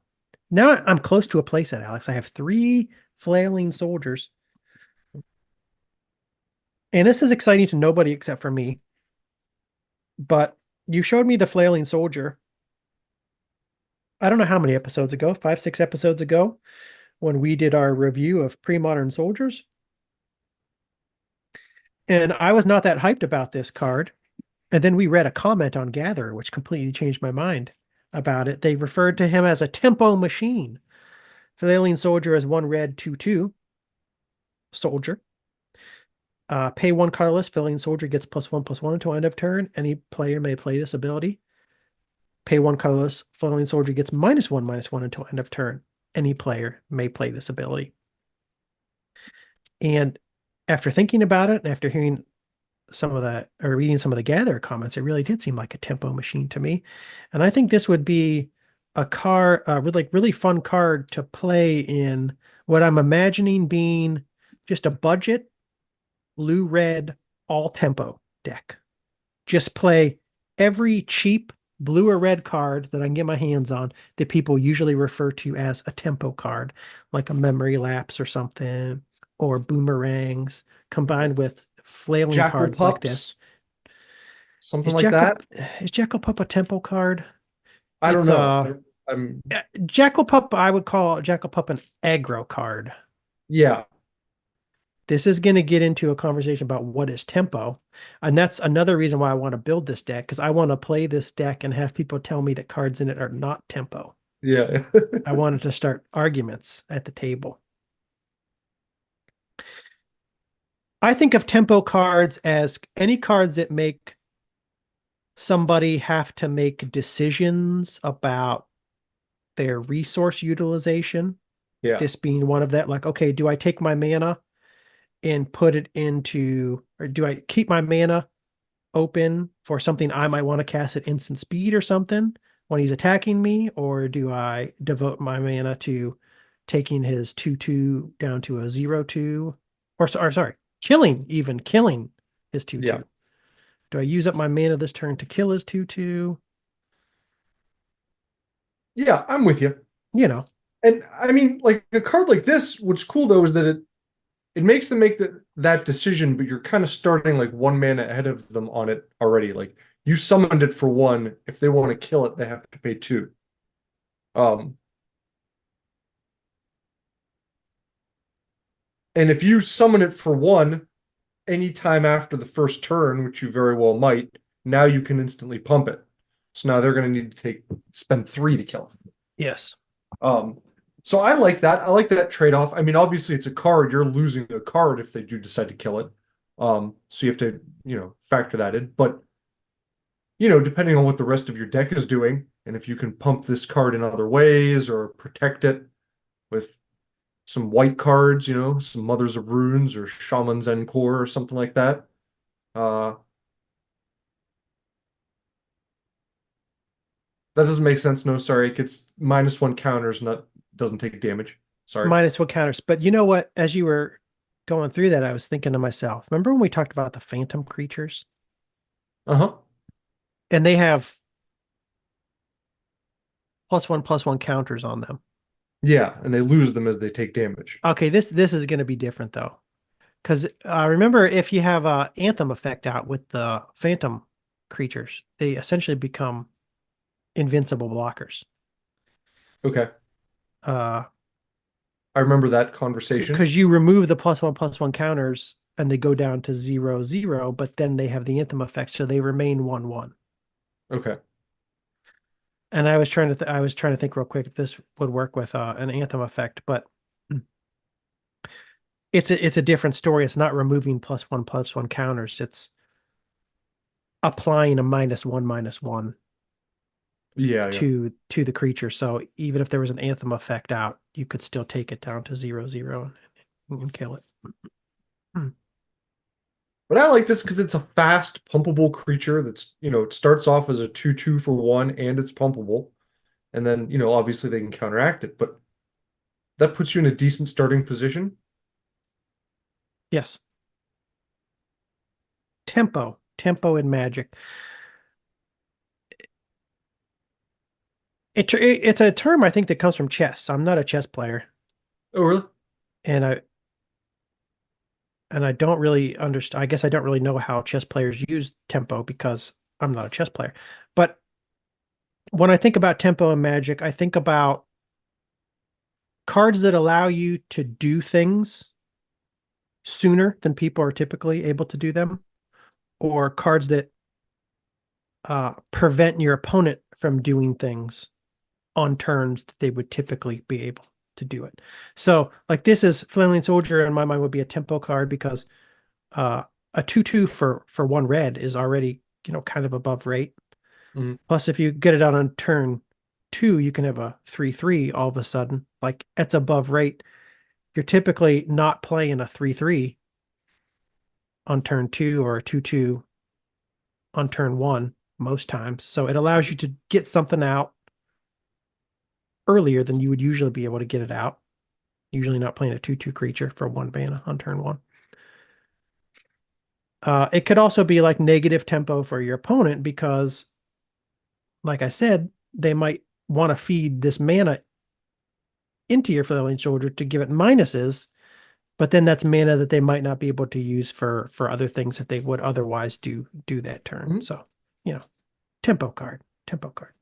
Now I'm close to a playset, Alex. I have 3 flailing soldiers. And this is exciting to nobody except for me. But you showed me the flailing soldier. I don't know how many episodes ago, 5, 6 episodes ago, when we did our review of pre-modern soldiers. And I was not that hyped about this card. And then we read a comment on Gather, which completely changed my mind about it. They referred to him as a tempo machine. Flailing soldier is 1 red, 2/2 soldier. Pay 1 colorless. Flailing soldier gets +1/+1 until end of turn. Any player may play this ability. Pay 1 colorless. Flailing soldier gets -1/-1 until end of turn. Any player may play this ability. And after thinking about it, and after hearing reading some of the Gather comments, it really did seem like a tempo machine to me. And I think this would be a really fun card to play in what I'm imagining being just a budget blue-red all tempo deck. Just play every cheap blue or red card that I can get my hands on that people usually refer to as a tempo card, like a memory lapse or something, or boomerangs combined with flailing Jackal cards like Pups, this. something like that. Is Jackal Pup a tempo card? I don't It's know. I'm Jackal Pup, I would call Jackal Pup an aggro card. yeah, This is going to get into a conversation about what is tempo. And that's another reason why I want to build this deck, because I want to play this deck and have people tell me that cards in it are not tempo. yeah. I wanted to start arguments at the table. I think of tempo cards as any cards that make somebody have to make decisions about their resource utilization. Yeah. This being one of that, like, okay, do I take my mana and put it into, or do I keep my mana open for something I might want to cast at instant speed or something when he's attacking me? Or do I devote my mana to taking his 2/2 down to a 0/2? Or sorry, killing his 2/2. Yeah. Do I use up my mana this turn to kill his 2/2? Yeah, I'm with you. You know, And I mean, like a card like this, what's cool though is that it makes them make that decision, but you're kind of starting like 1 mana ahead of them on it already. Like you summoned it for 1. If they want to kill it, they have to pay 2. Um, and if you summon it for 1 anytime after the first turn, which you very well might, now you can instantly pump it. So now they're going to need to spend 3 to kill it. yes. So I like that. I like that trade-off. I mean, obviously it's a card. You're losing a card if they do decide to kill it. So you have to, factor that in. But, depending on what the rest of your deck is doing, and if you can pump this card in other ways or protect it with some white cards, some Mothers of Runes or Shaman's Encore or something like that. That doesn't make sense. No, sorry. It gets -1 counters, doesn't take damage. Sorry. -1 counters. But you know what? As you were going through that, I was thinking to myself, remember when we talked about the phantom creatures? Uh-huh. And they have +1/+1 counters on them. Yeah, and they lose them as they take damage. Okay, this is going to be different though. Because remember, if you have a Anthem effect out with the Phantom creatures, they essentially become invincible blockers. Okay. Uh, I remember that conversation. because you remove the +1/+1 counters and they go down to 0/0, but then they have the Anthem effect, so they remain 1/1. Okay. And I was trying to think real quick if this would work with an Anthem effect, but it's a different story. It's not removing +1/+1 counters. It's applying a -1/-1 Yeah, yeah. to the creature. So even if there was an Anthem effect out, you could still take it down to 0/0 and kill it. Hmm. But I like this because it's a fast, pumpable creature that's, it starts off as a 2/2 for one and it's pumpable. And then, obviously they can counteract it, but that puts you in a decent starting position. Yes. Tempo in Magic. It's a term I think that comes from chess. I'm not a chess player, Oh, really? and I don't really understand. I guess I don't really know how chess players use tempo because I'm not a chess player. But when I think about tempo in Magic, I think about cards that allow you to do things sooner than people are typically able to do them, or cards that prevent your opponent from doing things on turns that they would typically be able to do it. So, like this is Flailing Soldier in my mind would be a tempo card because uh, a 2/2 for one red is already kind of above rate. Mhm. Plus, if you get it out on turn 2, you can have a 3/3 all of a sudden. Like it's above rate. You're typically not playing a 3/3 on turn 2 or a 2/2 on turn 1 most times. So it allows you to get something out earlier than you would usually be able to get it out. Usually not playing a 2/2 creature for 1 mana on turn 1. It could also be like negative tempo for your opponent because, like I said, they might want to feed this mana into your Flailing Soldier to give it minuses, but then that's mana that they might not be able to use for other things that they would otherwise do that turn. Mhm. So, you know, tempo card, tempo card.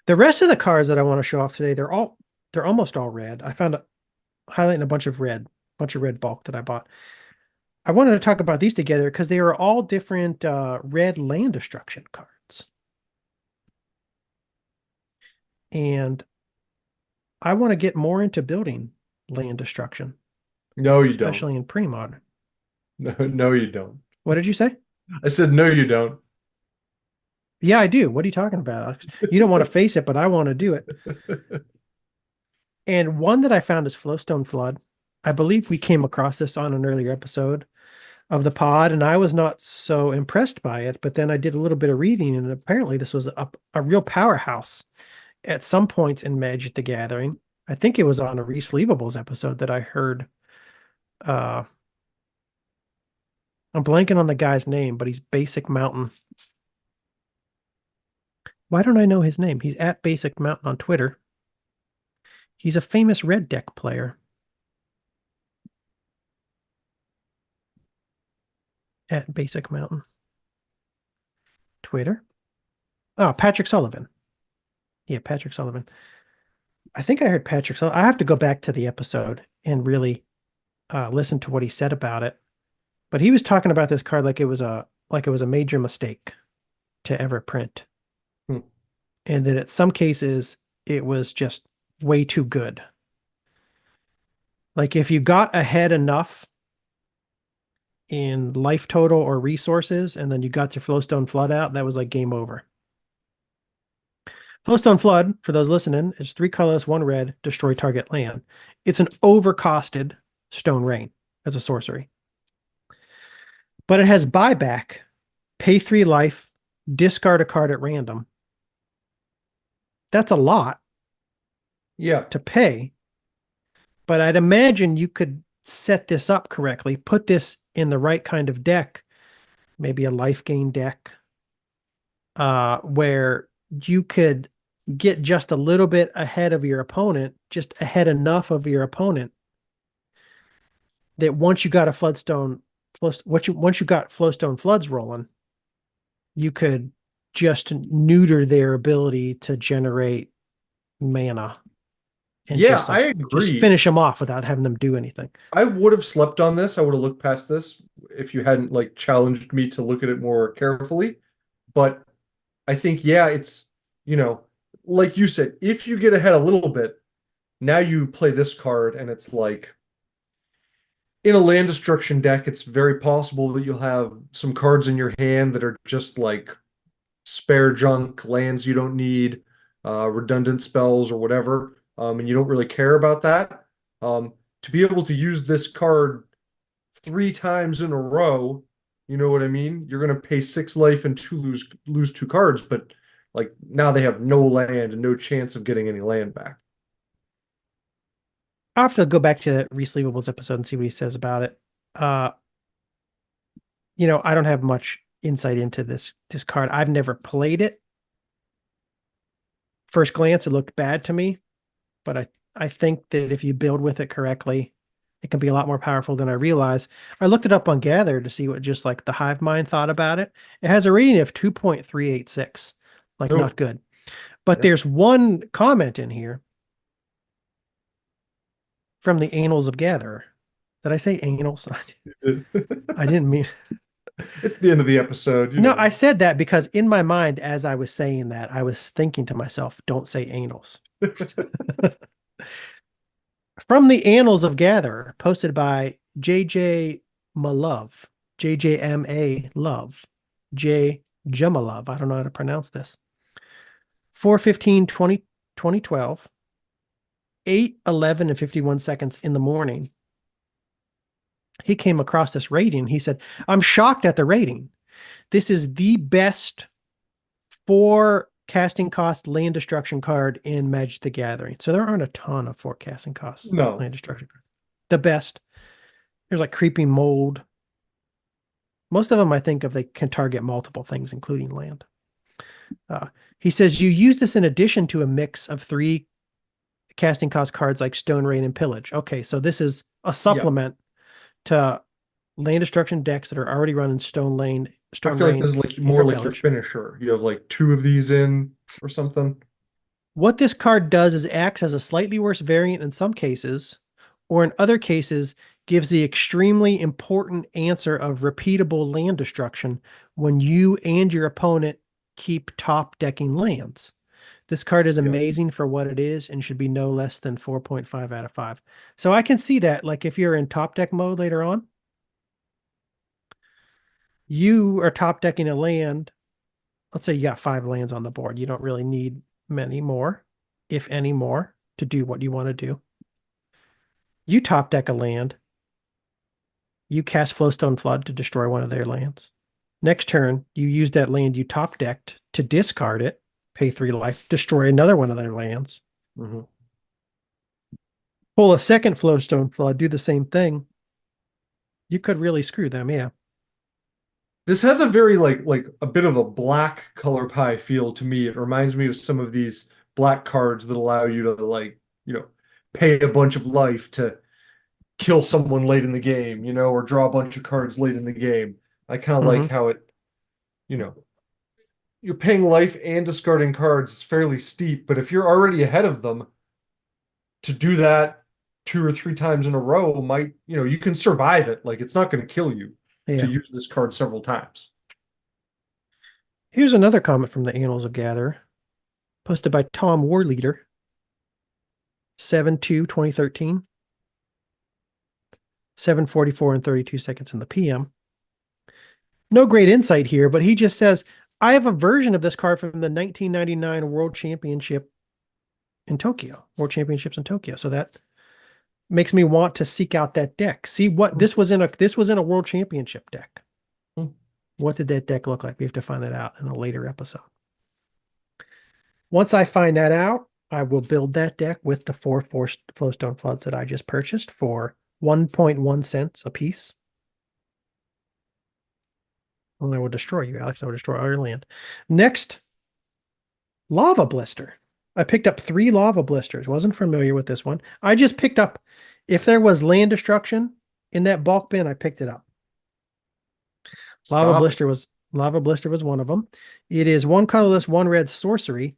The rest of the cards that I want to show off today, they're almost all red. I found highlighting a bunch of red bulk that I bought. I wanted to talk about these together because they are all different red land destruction cards. And I want to get more into building land destruction, No, you don't. especially in premodern. No, no, you don't. What did you say? I said, no, you don't. Yeah, I do. What are you talking about, Alex? You don't want to face it, but I want to do it. And one that I found is Flowstone Flood. I believe we came across this on an earlier episode of the pod, and I was not so impressed by it. But then I did a little bit of reading, and apparently this was a real powerhouse at some points in Magic the Gathering. I think it was on a Resleevables episode that I heard. Uh, I'm blanking on the guy's name, but he's Basic Mountain. Why don't I know his name? He's at Basic Mountain on Twitter. He's a famous red deck player. At Basic Mountain. Twitter. Oh, Patrick Sullivan. Yeah, Patrick Sullivan. I think I heard Patrick Sullivan. I have to go back to the episode and really listen to what he said about it. But he was talking about this card like it was a major mistake to ever print. Hmm. And that in some cases it was just way too good. Like if you got ahead enough in life total or resources and then you got your Flowstone Flood out, that was like game over. Flowstone Flood, for those listening, is 3 colors, 1 red, destroy target land. It's an overcosted Stone Rain as a sorcery. But it has buyback, pay 3 life, discard a card at random. That's a lot Yeah. to pay. But I'd imagine you could set this up correctly, put this in the right kind of deck, maybe a life gain deck, where you could get just a little bit ahead of your opponent, just ahead enough of your opponent that once you got a once you got Flowstone Floods rolling, you could just neuter their ability to generate mana and Yeah, just I like just agree. finish them off without having them do anything. I would have slept on this. I would have looked past this if you hadn't like challenged me to look at it more carefully. But I think, yeah, it's, you know, like you said, if you get ahead a little bit, now you play this card and it's like in a land destruction deck, it's very possible that you'll have some cards in your hand that are just like spare junk, lands you don't need, redundant spells or whatever, and you don't really care about that. To be able to use this card 3 times in a row, you know what I mean? You're gonna pay 6 life and two lose 2 cards, but like now they have no land and no chance of getting any land back. I'll have to go back to that Resleevables episode and see what he says about it. Uh, I don't have much insight into this card. I've never played it. First glance, it looked bad to me, but I think that if you build with it correctly, it can be a lot more powerful than I realize. I looked it up on Gather to see what just like the Hive Mind thought about it. It has a rating of 2.386, like not Oh, good. But yeah. there's one comment in here from the Annals of Gatherer. Did I say annals? I didn't mean. It's the end of the episode, you No, know. I said that because in my mind, as I was saying that, I was thinking to myself, don't say annals. From the Annals of Gatherer, posted by JJ Malove, JJMA Love, J Jumalove. I don't know how to pronounce this. 4/15/20 2012, 8:11 and 51 seconds in the morning. He came across this rating. He said, I'm shocked at the rating. This is the best 4 casting cost land destruction card in Magic the Gathering. So there aren't a ton of 4 casting costs No. land destruction cards. The best. There's like Creeping Mold. Most of them I think of they can target multiple things, including land. He says you use this in addition to a mix of 3 casting cost cards like Stone Rain and Pillage. Okay, so this is a Yeah. supplement to land destruction decks that are already running I Stone feel like this Rain, is like and more or like your Pillage. finisher. You have like 2 of these in or something. What this card does is acts as a slightly worse variant in some cases, or in other cases, gives the extremely important answer of repeatable land destruction when you and your opponent keep top decking lands. This card is Yeah. amazing for what it is and should be no less than 4.5 out of 5. So I can see that, like if you're in top deck mode later on, you are top decking a land. Let's say you got 5 lands on the board. You don't really need many more, if any more, to do what you want to do. You top deck a land. You cast Flowstone Flood to destroy one of their lands. Next turn, you use that land you top decked to discard it, pay 3 life, destroy another one of their lands. Mhm. Pull a second Flowstone Flood, do the same thing. You could really screw them, yeah. This has a very like a bit of a black color pie feel to me. It reminds me of some of these black cards that allow you to like, pay a bunch of life to kill someone late in the game, or draw a bunch of cards late in the game. I kind of like Mm-hmm. how you know, you're paying life and discarding cards. It's fairly steep, but if you're already ahead of them, to do that 2 or 3 times in a row might, you can survive it. Like it's not going to kill you to Yeah. use this card several times. Here's another comment from the Annals of Gather, posted by Tom Warleader, 7/2/2013, 7:44 and 32 seconds in the PM. No great insight here, but he just says, I have a version of this card from the 1999 World Championship in Tokyo, World Championships in Tokyo. So that makes me want to seek out that deck. See what this was in a World Championship deck. What did that deck look like? We have to find that out in a later episode. Once I find that out, I will build that deck with the 4 Flowstone Floods that I just purchased for 1.1 cents a piece. And I will destroy you, Alex. I will destroy all your land. Next Lava Blister. I picked up 3 Lava Blisters. Wasn't familiar with this one. I just picked up, if there was land destruction in that bulk bin, I picked it up. Stop it. Lava Blister was one of them. It is 1 colorless, 1 red sorcery.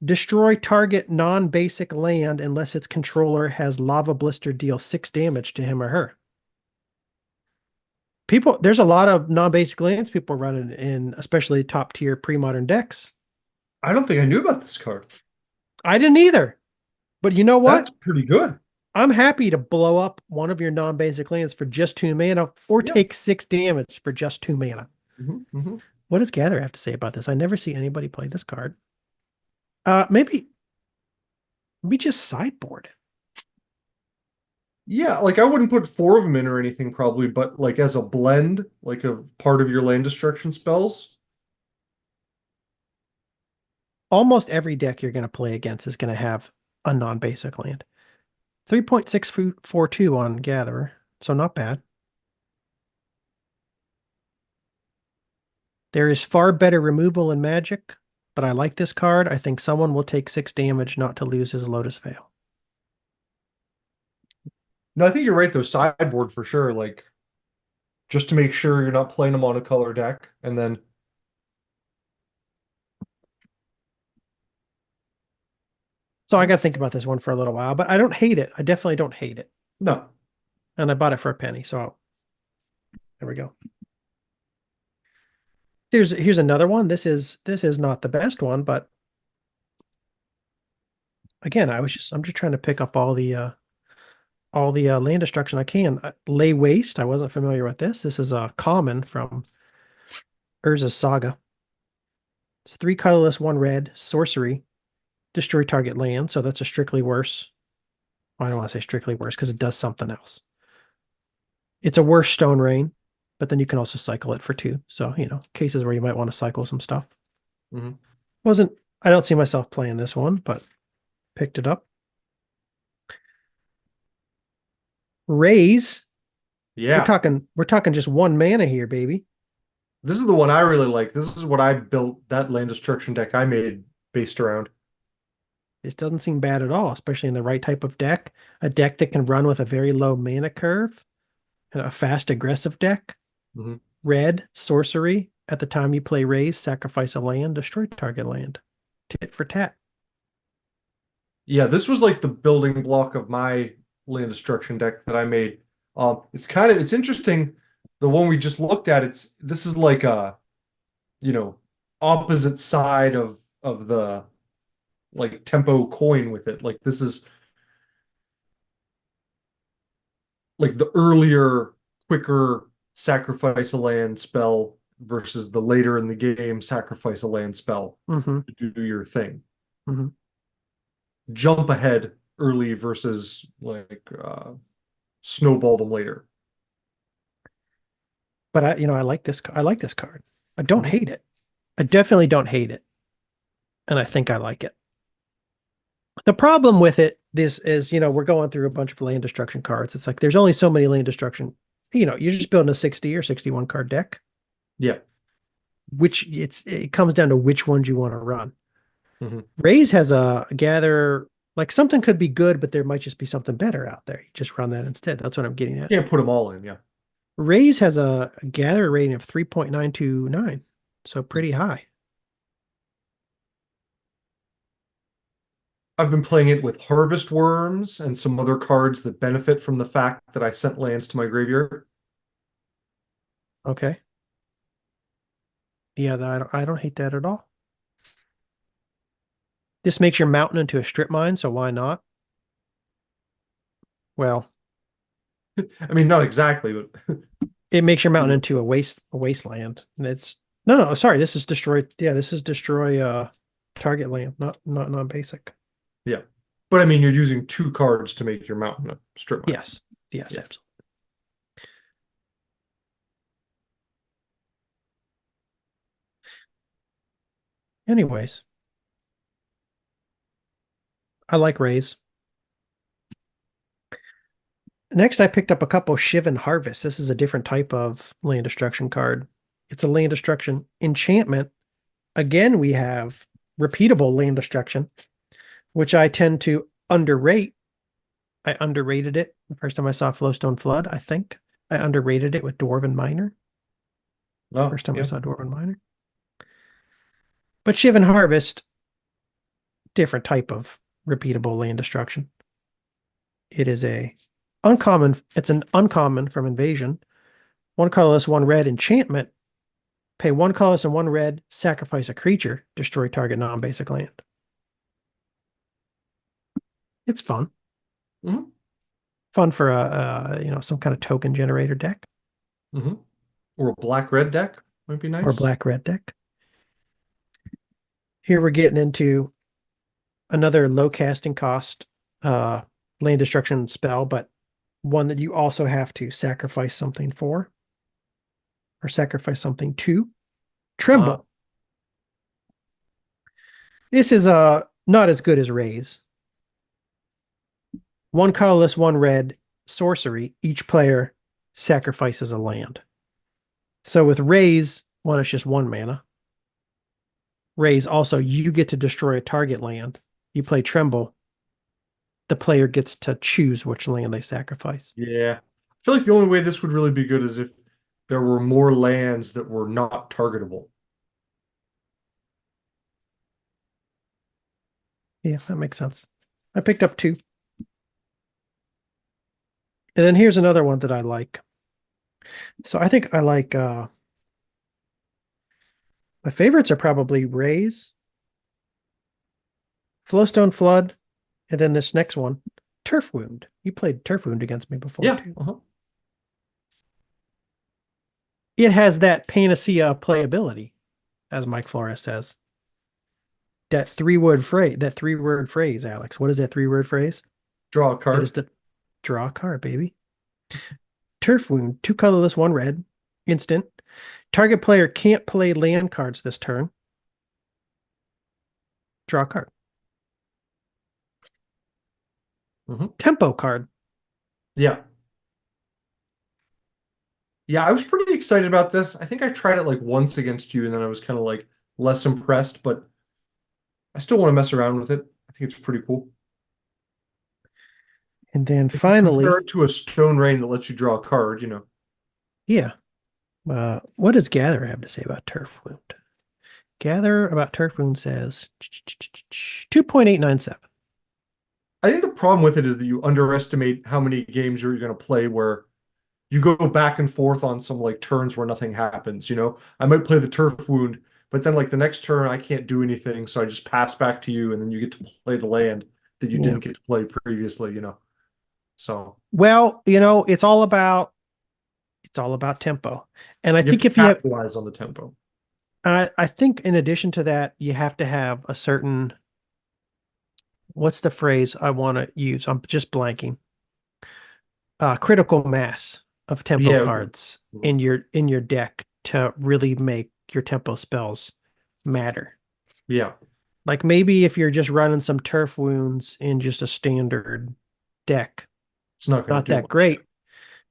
Destroy target non-basic land unless its controller has Lava Blister deal 6 damage to him or her. There's a lot of non-basic lands people running in, especially top tier pre-modern decks. I don't think I knew about this card. I didn't either. But you know That's what? pretty good. I'm happy to blow up one of your non-basic lands for just 2 mana or Yeah. take 6 damage for just 2 mana. Mm-hmm. What does Gather have to say about this? I never see anybody play this card. Maybe we just sideboard it. Yeah, like I wouldn't put 4 of them in or anything probably, but like as a blend, like a part of your land destruction spells. Almost every deck you're going to play against is going to have a non-basic land. 3.642 on Gatherer, so not bad. There is far better removal in Magic, but I like this card. I think someone will take 6 damage not to lose his Lotus Veil. No, I think you're right though, sideboard for sure, like just to make sure you're not playing a monocolor deck, and then So I got to think about this one for a little while, but I don't hate it. I definitely don't hate it. no. And I bought it for a penny, so there we go. Here's another one. This is not the best one, but again, I'm just trying to pick up all the land destruction I can. Lay Waste. I wasn't familiar with this. This is a common from Urza's Saga. It's 3 colorless, 1 red, sorcery, destroy target land. So that's a strictly worse. Well, I don't want to say strictly worse because it does something else. It's a worse Stone Rain, but then you can also cycle it for 2. So, cases where you might want to cycle some stuff. Mhm. I don't see myself playing this one, but picked it up. Raise. Yeah. We're talking just 1 mana here, baby. This is the one I really like. This is what I built that land destruction deck I made based around. This doesn't seem bad at all, especially in the right type of deck. A deck that can run with a very low mana curve and a fast aggressive deck. Mhm. Red, sorcery. At the time you play Raise, sacrifice a land, destroy target land. Tit for tat. Yeah, this was like the building block of my land destruction deck that I made. It's interesting. The one we just looked at, this is like a, you know, opposite side of the like tempo coin with it. Like this is like the earlier, quicker sacrifice a land spell versus the later in the game sacrifice a land spell Mm-hmm. to do your thing. Mm-hmm. Jump ahead early versus like snowball them later. But I like this. I like this card. I don't Mhm. hate it. I definitely don't hate it, and I think I like it. The problem with it, this is, we're going through a bunch of land destruction cards. It's like there's only so many land destruction. You're just building a 60 or 61 card deck, Yeah. which it comes down to which ones you want to run. Mhm. Raise has a gather, like something could be good, but there might just be something better out there. You just run that instead. That's what I'm getting at. Can't put them all in. Yeah. Raise has a gather rating of 3.929, so pretty high. I've been playing it with Harvest Worms and some other cards that benefit from the fact that I sent lands to my graveyard. Okay. Yeah, I don't hate that at all. This makes your mountain into a strip mine, so why not? Well, I mean, not exactly, but it makes your mountain into a wasteland. And it's no, sorry, this is destroy. Yeah, this is destroy target land, not non-basic. yeah. But I mean, you're using 2 cards to make your mountain a strip mine. Yes, Yeah. absolutely. Anyways, I like Rays. Next, I picked up a couple Shivan Harvest. This is a different type of land destruction card. It's a land destruction enchantment. Again, we have repeatable land destruction, which I tend to underrate. I underrated it the first time I saw Flowstone Flood, I think. I underrated it with Dwarven Miner. Oh, First time I yeah. saw Dwarven Miner. But Shivan Harvest, different type of repeatable land destruction. It is it's an uncommon from Invasion. One colorless, one red enchantment. Pay one colorless and one red, sacrifice a creature, destroy target non-basic land. It's fun. Hmm. Fun for some kind of token generator deck Hmm. Or a black-red deck might be or nice. black red deck. Here we're getting into another low casting cost land destruction spell, but one that you also have to sacrifice something for or sacrifice something to. Uh, Tremble. This is not as good as Raise. One colorless, one red sorcery. Each player sacrifices a land. So with Raise, one is just one mana. Raise also, you get to destroy a target land. You play Tremble. The player gets to choose which land they sacrifice. yeah. I feel like the only way this would really be good is if there were more lands that were not targetable. Yeah, that makes sense. I picked up two. And then here's another one that I like. So I think I like my favorites are probably Raise, Flowstone Flood, and then this next one, Turf Wound. You played Turf Wound against me before Yeah. too. Uh-huh. It has that panacea playability, as Mike Flores says. That three-word phrase, Alex. What is that three-word phrase? Draw a It is card. the draw a card, baby. Turf Wound, two colorless, one red, instant. Target player can't play land cards this turn. Draw a card. Hmm. Tempo card. Yeah. Yeah, I was pretty excited about this. I think I tried it like once against you, and then I was kind of like less impressed, but I still want to mess around with it. I think it's pretty cool. And then If you compare finally, it to a Stone Rain that lets you draw a card, yeah. What does Gather have to say about Turf Wound? Gather about Turf Wound says 2.897. I think the problem with it is that you underestimate how many games you're going to play where you go back and forth on some like turns where nothing happens. I might play the Turf Wound, but then like the next turn I can't do anything, so I just pass back to you, and then you get to play the land that you Yeah. didn't get to play previously. So Well, it's all about tempo. And I you have think to if you have capitalize on the tempo. I think in addition to that, you have to have a certain what's the phrase I want to use? I'm just blanking. Critical mass of tempo Yeah. Okay. cards Mhm. in your deck to really make your tempo spells matter. Yeah. Like maybe if you're just running some turf wounds in just a standard deck, It's not going not to do that much. great.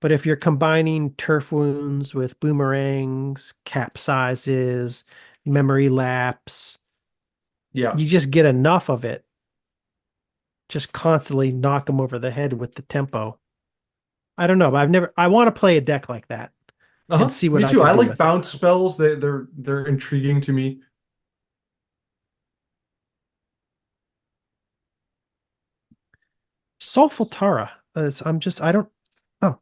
But if you're combining turf wounds with boomerangs, capsizes, memory lapse, Yeah. you just get enough of it. Just constantly knock them over the head with the tempo. I don't know, but I want to play a deck like that and Uh-huh. see what Me I too. can I do like with it. bounce spells. They're intriguing to me. Solfatara. I don't, oh,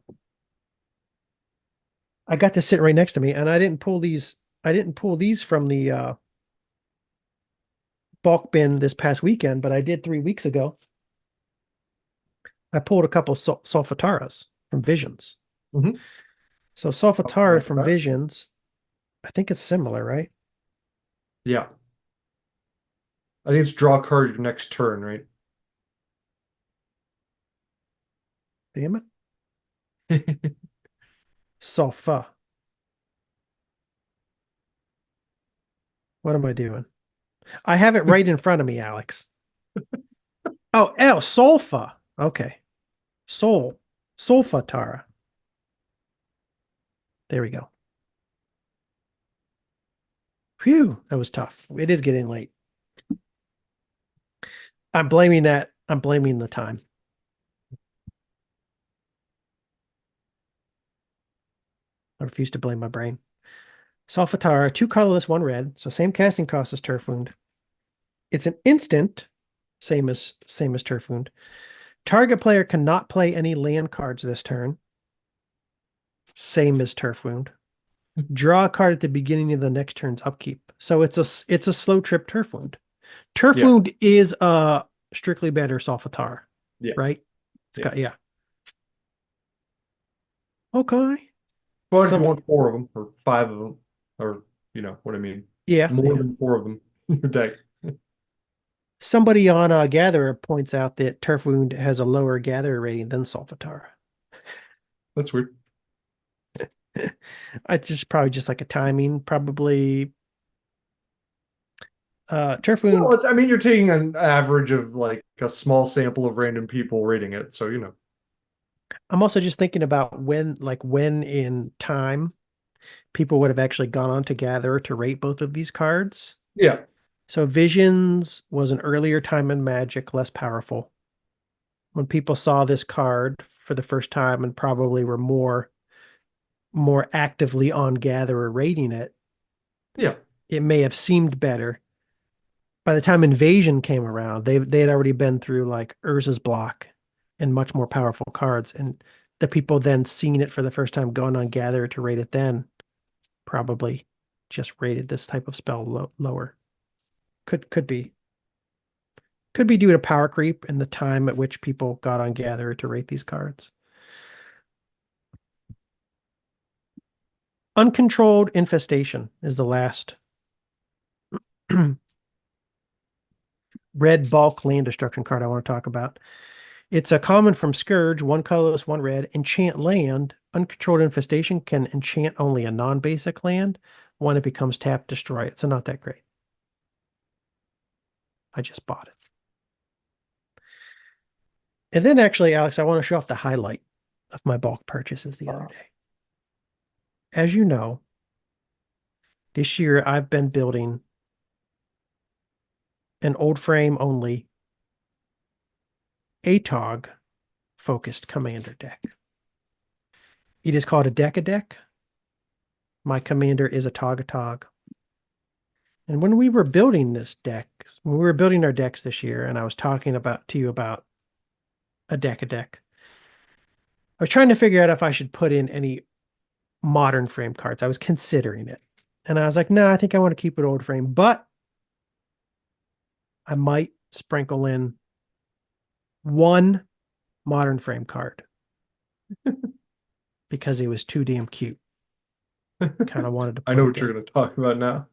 I got this sitting right next to me and I didn't pull these from the bulk bin this past weekend, but I did 3 weeks ago. I pulled a couple Solfataras from Visions. Hmm. So Talk to me Solfatara about from that. Visions, I think it's similar, right? Yeah. I think it's draw a card your next turn, right? Damn it. Solfa. What am I doing? I have it right in front of me, Alex. Oh, Solfa. Okay. Sol. Solfatara. There we go. Phew, that was tough. It is getting late. I'm blaming that. I'm blaming the time. I refuse to blame my brain. Solfatara, 2 colorless, 1 red. So same casting cost as Turf Wound. It's an instant, same as Turf Wound. Target player cannot play any land cards this turn. Same as Turf Wound. Draw a card at the beginning of the next turn's upkeep. So it's a slow trip Turf Wound. Turf Yeah. Wound is a strictly better Solfatara. Yeah. Right? It's Yeah. got Okay. But if you Some want 4 of them or 5 of them, or you know what I mean, yeah, more yeah. than 4 of them in your deck. Somebody on Gatherer points out that Turf Wound has a lower Gatherer rating than Solfatara. That's weird. It's just probably just like a timing, probably. Turf Wound. Well, I mean, you're taking an average of like a small sample of random people rating it, so you know. I'm also just thinking about when in time people would have actually gone on to Gatherer to rate both of these cards. Yeah. So Visions was an earlier time in Magic, less powerful. When people saw this card for the first time and probably were more actively on Gatherer rating it, Yeah. it may have seemed better. By the time Invasion came around, they had already been through like Urza's block and much more powerful cards. And the people then seeing it for the first time going on Gather to rate it then probably just rated this type of spell lower. Could be. Could be due to power creep and the time at which people got on Gather to rate these cards. Uncontrolled Infestation is the last red bulk land destruction card I want to talk about. It's a common from Scourge, 1 colorless, 1 red. Enchant land. Uncontrolled Infestation can enchant only a non-basic land. When it becomes tapped, destroy it. So not that great. I just bought it. And then actually, Alex, I want to show off the highlight of my bulk purchases the other day. As you know, this year I've been building an old frame only ATOG focused commander deck. It is called a deck. My commander is a Tog. And when we were building this deck, when we were building our decks this year, and I was talking to you about a deck, I was trying to figure out if I should put in any modern frame cards. I was considering it. And I was like, no, I think I want to keep it old frame, but I might sprinkle in one modern frame card because it was too damn cute. Kind of wanted to I put know it what you're going to talk about now.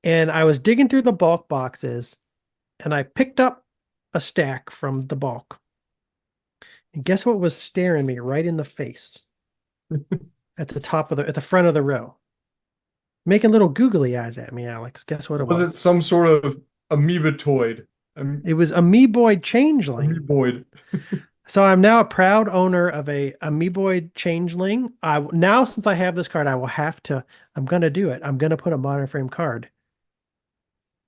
And I was digging through the bulk boxes and I picked up a stack from the bulk. And guess what was staring me right in the face at the front of the row? Making little googly eyes at me, Alex. Guess what it Was was? it some sort of amoebotoid? It was Amoeboid Changeling. Amoeboid. So I'm now a proud owner of a Amoeboid Changeling. Now since I have this card, I'm gonna do it. I'm gonna put a modern frame card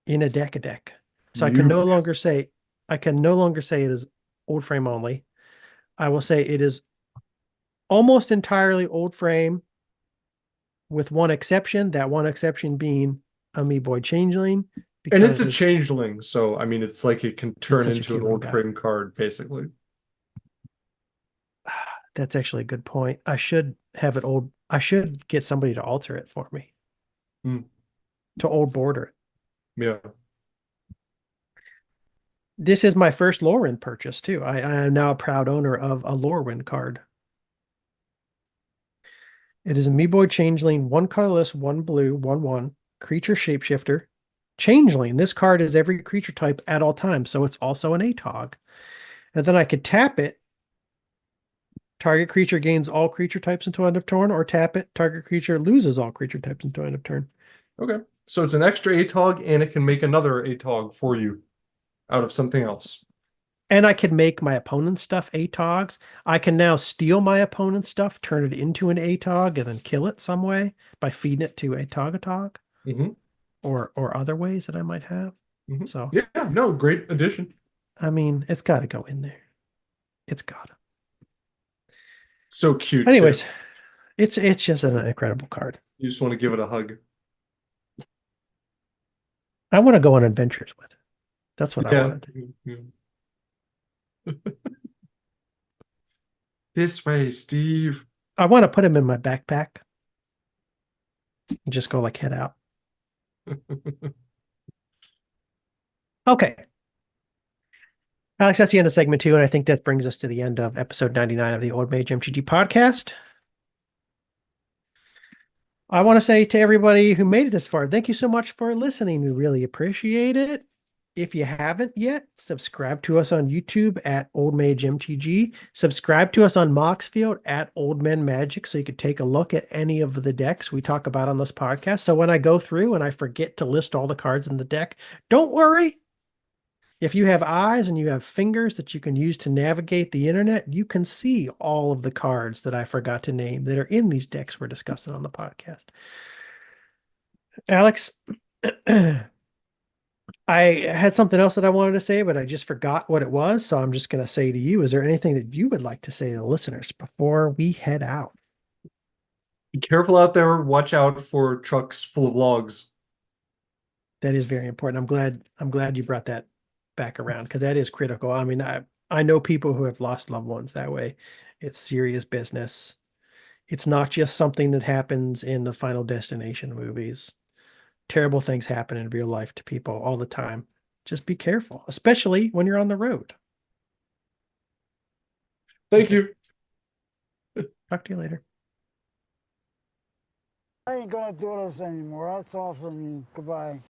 in a deck. So I can no longer say it is old frame only. I will say it is almost entirely old frame with one exception, that one exception being Amoeboid Changeling. And it's Because a changeling, so I mean, it's like it can it's turn such a into an cute little old guy. frame card, basically. That's actually a good point. I should get somebody to alter it for me. To old border it. Yeah. This is my first Lorwyn purchase too. I am now a proud owner of a Lorwyn card. It is a Amoeboid Changeling, 1 colorless, 1 blue, 1/1, creature shapeshifter. Changeling. This card is every creature type at all times, so it's also an ATOG. And then I could tap it. Target creature gains all creature types until end of turn, or tap it. Target creature loses all creature types until end of turn. Okay. So it's an extra ATOG, and it can make another ATOG for you out of something else. And I could make my opponent's stuff ATOGs. I can now steal my opponent's stuff, turn it into an ATOG, and then kill it some way by feeding it to a Togatog. Mm-hmm. or other ways that I might have. Mhm. So Yeah, no, great addition. I mean, it's got to go in there. It's got to. So cute too. Anyways, it's just an incredible card. You just want to give it a hug. I want to go on adventures with it. That's what I Yeah. want to do. Yeah. This way, Steve. I want to put him in my backpack and just go like head out. Okay. Alex, that's the end of segment 2, and I think that brings us to the end of episode 99 of the Old Mage MTG podcast. I want to say to everybody who made it this far, thank you so much for listening. We really appreciate it. If you haven't yet, subscribe to us on YouTube at Old Mage MTG. Subscribe to us on Moxfield at Old Men Magic so you can take a look at any of the decks we talk about on this podcast. So when I go through and I forget to list all the cards in the deck, don't worry. If you have eyes and you have fingers that you can use to navigate the internet, you can see all of the cards that I forgot to name that are in these decks we're discussing on the podcast. Alex, I had something else that I wanted to say, but I just forgot what it was. So I'm just going to say to you, is there anything that you would like to say to the listeners before we head out? Be careful out there. Watch out for trucks full of logs. That is very important. I'm glad you brought that back around because that is critical. I mean, I know people who have lost loved ones that way. It's serious business. It's not just something that happens in the Final Destination movies. Terrible things happen in real life to people all the time. Just be careful, especially when you're on the road. Thank Okay. you. Talk to you later. I ain't gonna do this anymore. That's all from me. Goodbye.